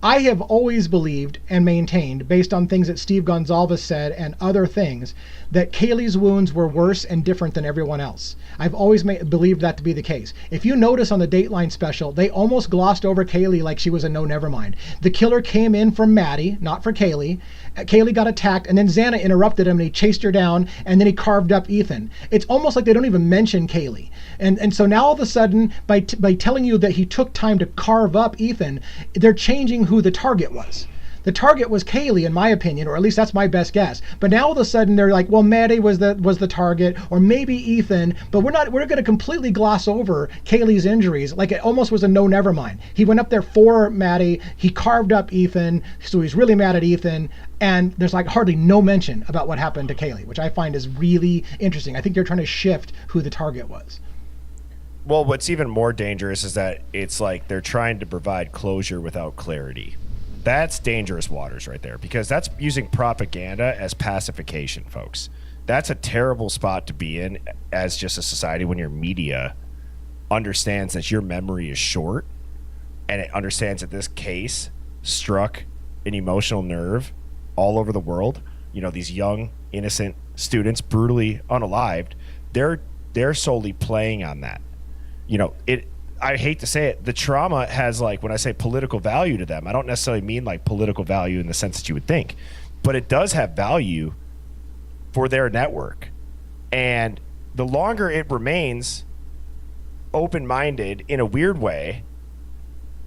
I have always believed and maintained, based on things that Steve Gonzalez said and other things, that Kaylee's wounds were worse and different than everyone else. I've always believed that to be the case. If you notice on the Dateline special, they almost glossed over Kaylee like she was a no never mind. The killer came in for Maddie, not for Kaylee. Kaylee got attacked, and then Xana interrupted him, and he chased her down, and then he carved up Ethan. It's almost like they don't even mention Kaylee. And so now all of a sudden, by telling you that he took time to carve up Ethan, they're changing who the target was. The target was Kaylee, in my opinion, or at least that's my best guess. But now all of a sudden they're like, well, Maddie was the target, or maybe Ethan. But we're going to completely gloss over Kaylee's injuries, like it almost was a no never mind. He went up there for Maddie, he carved up Ethan, so he's really mad at Ethan, and there's like hardly no mention about what happened to Kaylee, which I find is really interesting. I think they're trying to shift who the target was. Well, what's even more dangerous is that it's like they're trying to provide closure without clarity. That's dangerous waters right there, because that's using propaganda as pacification, folks. That's a terrible spot to be in as just a society when your media understands that your memory is short, and it understands that this case struck an emotional nerve all over the world. You know, these young, innocent students brutally unalived, they're solely playing on that. You know, I hate to say it, the trauma has, like, when I say political value to them, I don't necessarily mean like political value in the sense that you would think, but it does have value for their network. And the longer it remains open-minded in a weird way,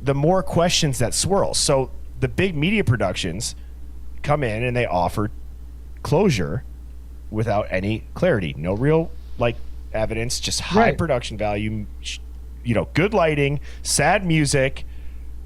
the more questions that swirl. So the big media productions come in and they offer closure without any clarity, no real like evidence, just high production value, you know, good lighting, sad music.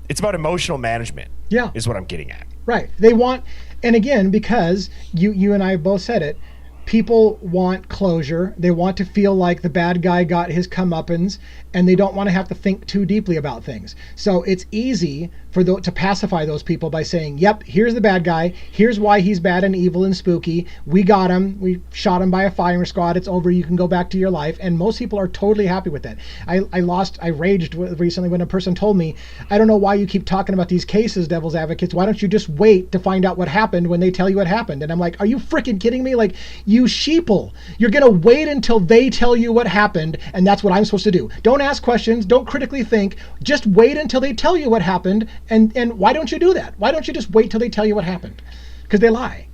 It's about emotional management. Yeah, is what I'm getting at. Right. They want, and again, because you and I both said it, people want closure. They want to feel like the bad guy got his comeuppance, and they don't want to have to think too deeply about things. So it's easy to pacify those people by saying, yep, here's the bad guy. Here's why he's bad and evil and spooky. We got him. We shot him by a firing squad. It's over. You can go back to your life. And most people are totally happy with that. I raged recently when a person told me, I don't know why you keep talking about these cases, Devil's Advocates. Why don't you just wait to find out what happened when they tell you what happened? And I'm like, are you freaking kidding me? Like, you sheeple. You're going to wait until they tell you what happened, and that's what I'm supposed to do. Don't ask questions. Don't critically think. Just wait until they tell you what happened. And why don't you do that? Why don't you just wait till they tell you what happened? Because they lie.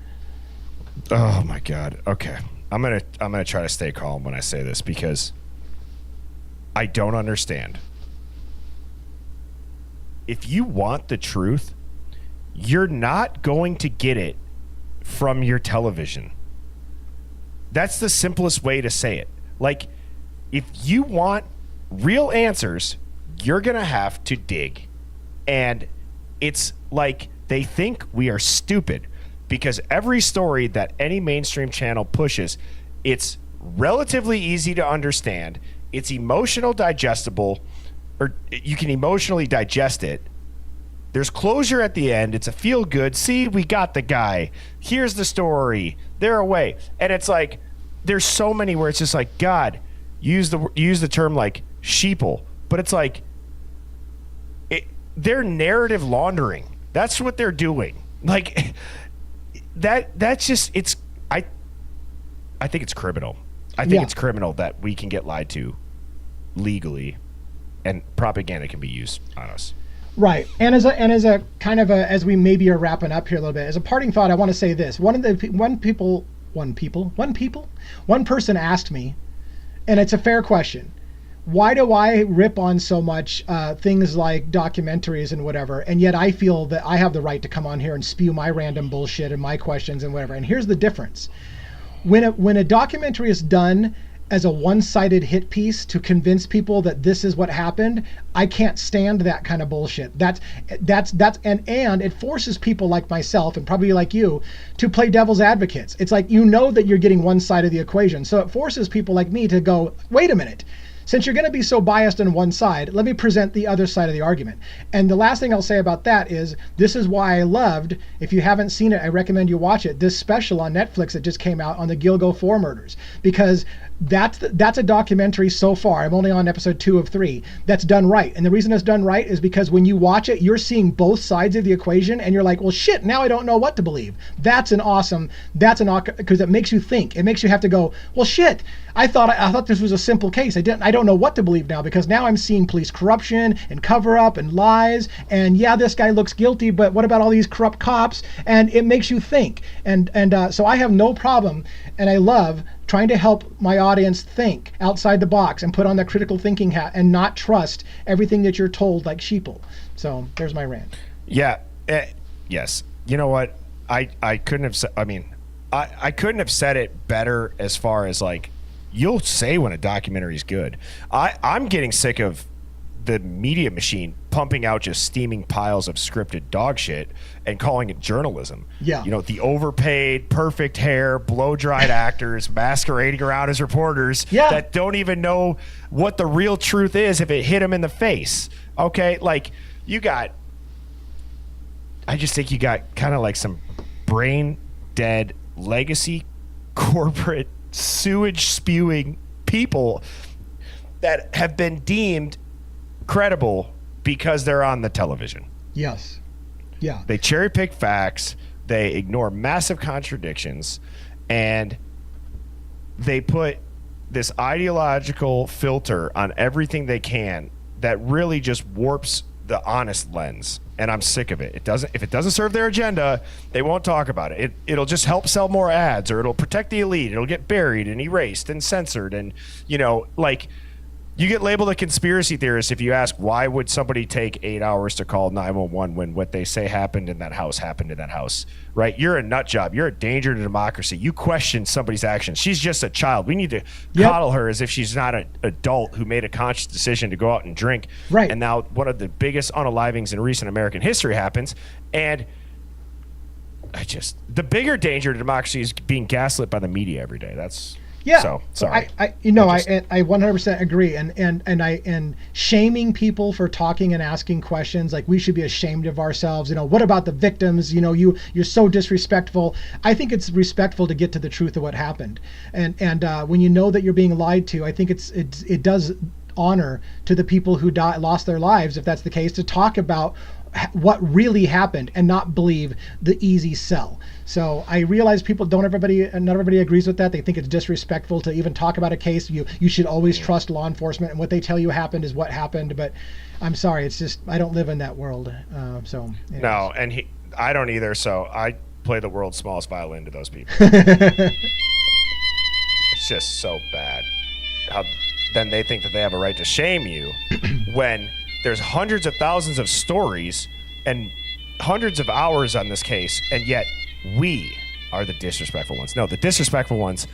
Oh my God. Okay. I'm gonna try to stay calm when I say this, because I don't understand. If you want the truth, you're not going to get it from your television. That's the simplest way to say it. Like, if you want real answers, you're gonna have to dig. And it's like they think we are stupid, because every story that any mainstream channel pushes, it's relatively easy to understand, it's emotional digestible, or you can emotionally digest it. There's closure at the end. It's a feel good. See, we got the guy. Here's the story. They're away. And it's like, there's so many where it's just like, God, use the term like sheeple, but it's like, they're narrative laundering. That's what they're doing. Like that's just I think it's criminal. I think it's criminal that we can get lied to legally, and propaganda can be used on us. Right. And as a kind of as we maybe are wrapping up here a little bit, as a parting thought, I want to say this. One person asked me, and it's a fair question, why do I rip on so much things like documentaries and whatever, and yet I feel that I have the right to come on here and spew my random bullshit and my questions and whatever. And here's the difference. When a documentary is done as a one-sided hit piece to convince people that this is what happened, I can't stand that kind of bullshit. And it forces people like myself and probably like you to play devil's advocates. It's like, you know that you're getting one side of the equation. So it forces people like me to go, wait a minute. Since you're going to be so biased on one side, let me present the other side of the argument. And the last thing I'll say about that is, this is why I loved, if you haven't seen it, I recommend you watch it, this special on Netflix that just came out on the Gilgo 4 murders. Because that's a documentary so far, I'm only on episode 2 of 3, that's done right. And the reason it's done right is because when you watch it, you're seeing both sides of the equation, and you're like, well, shit, now I don't know what to believe. Because it makes you think. It makes you have to go, well, shit, I thought this was a simple case. I don't know what to believe now, because now I'm seeing police corruption and cover up and lies, and yeah, this guy looks guilty, but what about all these corrupt cops? And it makes you think. And so I have no problem, and I love trying to help my audience think outside the box and put on that critical thinking hat and not trust everything that you're told like sheeple. So there's my rant. Yeah. Yes. You know what? I couldn't have said, I couldn't have said it better as far as like, you'll say when a documentary is good. I'm getting sick of the media machine pumping out just steaming piles of scripted dog shit and calling it journalism. Yeah. You know, the overpaid, perfect hair, blow-dried actors masquerading around as reporters that don't even know what the real truth is if it hit them in the face. Okay? Like, I just think you got kind of like some brain-dead legacy corporate sewage spewing people that have been deemed credible because they're on the television. Yes. Yeah. They cherry pick facts, they ignore massive contradictions, and they put this ideological filter on everything they can that really just warps the honest lens. And I'm sick of it. If it doesn't serve their agenda, they won't talk about it. It'll just help sell more ads, or it'll protect the elite. It'll get buried and erased and censored. And, you know, like, you get labeled a conspiracy theorist if you ask, why would somebody take 8 hours to call 911 when what they say happened in that house, right? You're a nut job. You're a danger to democracy. You question somebody's actions. She's just a child. We need to coddle her as if she's not an adult who made a conscious decision to go out and drink. Right. And now one of the biggest unalivings in recent American history happens. And the bigger danger to democracy is being gaslit by the media every day. That's... Yeah. So sorry. I 100% agree. And shaming people for talking and asking questions, like, we should be ashamed of ourselves. You know, what about the victims? You know, you're so disrespectful. I think it's respectful to get to the truth of what happened. And when you know that you're being lied to, I think it does honor to the people who lost their lives, if that's the case, to talk about what really happened and not believe the easy sell. So I realize not everybody agrees with that. They think it's disrespectful to even talk about a case. You should always trust law enforcement, and what they tell you happened is what happened. But I'm sorry, it's just, I don't live in that world. So anyways. No, and I don't either. So I play the world's smallest violin to those people. It's just so bad. Then they think that they have a right to shame you when there's hundreds of thousands of stories and hundreds of hours on this case, and yet we are the disrespectful ones. No, the disrespectful ones,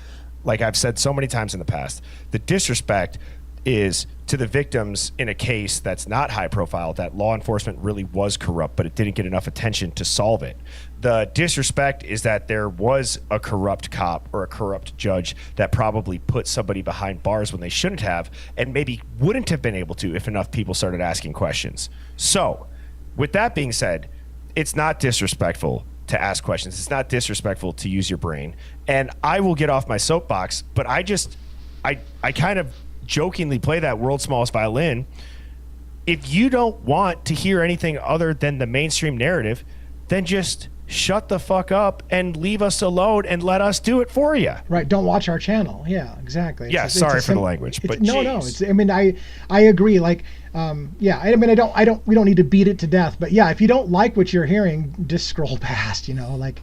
like I've said so many times in the past, the disrespect is to the victims in a case that's not high profile, that law enforcement really was corrupt, but it didn't get enough attention to solve it. The disrespect is that there was a corrupt cop or a corrupt judge that probably put somebody behind bars when they shouldn't have, and maybe wouldn't have been able to if enough people started asking questions. So, with that being said, it's not disrespectful to ask questions. It's not disrespectful to use your brain. And I will get off my soapbox, but I kind of jokingly play that world's smallest violin if you don't want to hear anything other than the mainstream narrative, then just shut the fuck up and leave us alone and let us do it for you. Right. Don't watch our channel. Yeah, exactly. Yeah. Sorry for the language, but no. I mean, I agree. Like, yeah. I mean, we don't need to beat it to death, but yeah, if you don't like what you're hearing, just scroll past. You know, like,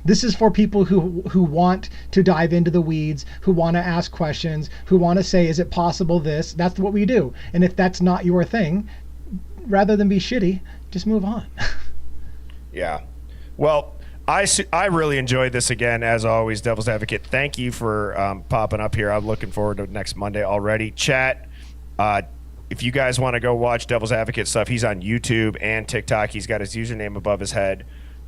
this is for people who want to dive into the weeds, who want to ask questions, who want to say, is it possible this? That's what we do. And if that's not your thing, rather than be shitty, just move on. Yeah. Well, I really enjoyed this again, as always, Devil's Advocate. Thank you for popping up here. I'm looking forward to next Monday already. Chat, if you guys want to go watch Devil's Advocate stuff, he's on YouTube and TikTok. He's got his username above his head.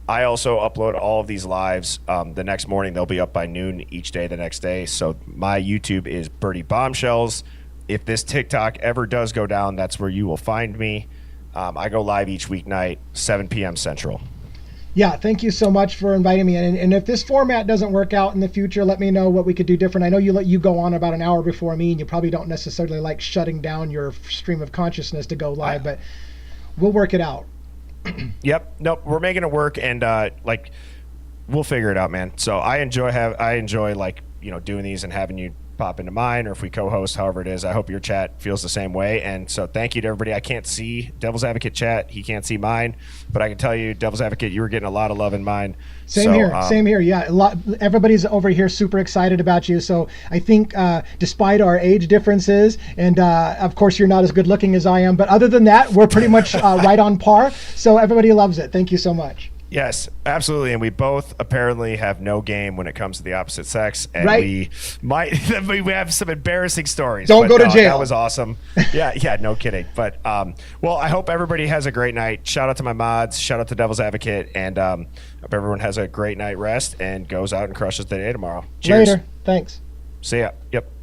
I also upload all of these lives the next morning. They'll be up by noon each day the next day. So my YouTube is BIRDIEBOMBSHELLS. If this TikTok ever does go down, that's where you will find me. I go live each weeknight, 7 p.m. Central. Yeah, thank you so much for inviting me. And if this format doesn't work out in the future, let me know what we could do different. I know you go on about an hour before me, and you probably don't necessarily like shutting down your stream of consciousness to go live, but we'll work it out. Yep. Nope. We're making it work, and like, we'll figure it out, man. So I enjoy like, you know, doing these and having you pop into mine, or if we co-host, however it is. I hope your chat feels the same way. And so thank you to everybody. I can't see Devil's Advocate chat. He can't see mine, but I can tell you, Devil's Advocate, you were getting a lot of love in mine. Same here. Yeah, everybody's over here super excited about you. So I think despite our age differences, and of course you're not as good looking as I am, but other than that, we're pretty much right on par. So everybody loves it. Thank you so much. Yes, absolutely. And we both apparently have no game when it comes to the opposite sex. And we have some embarrassing stories. Don't go to jail. That was awesome. Yeah, no kidding. But, well, I hope everybody has a great night. Shout out to my mods. Shout out to Devil's Advocate. And hope everyone has a great night rest and goes out and crushes the day tomorrow. Cheers. Later. Thanks. See ya. Yep.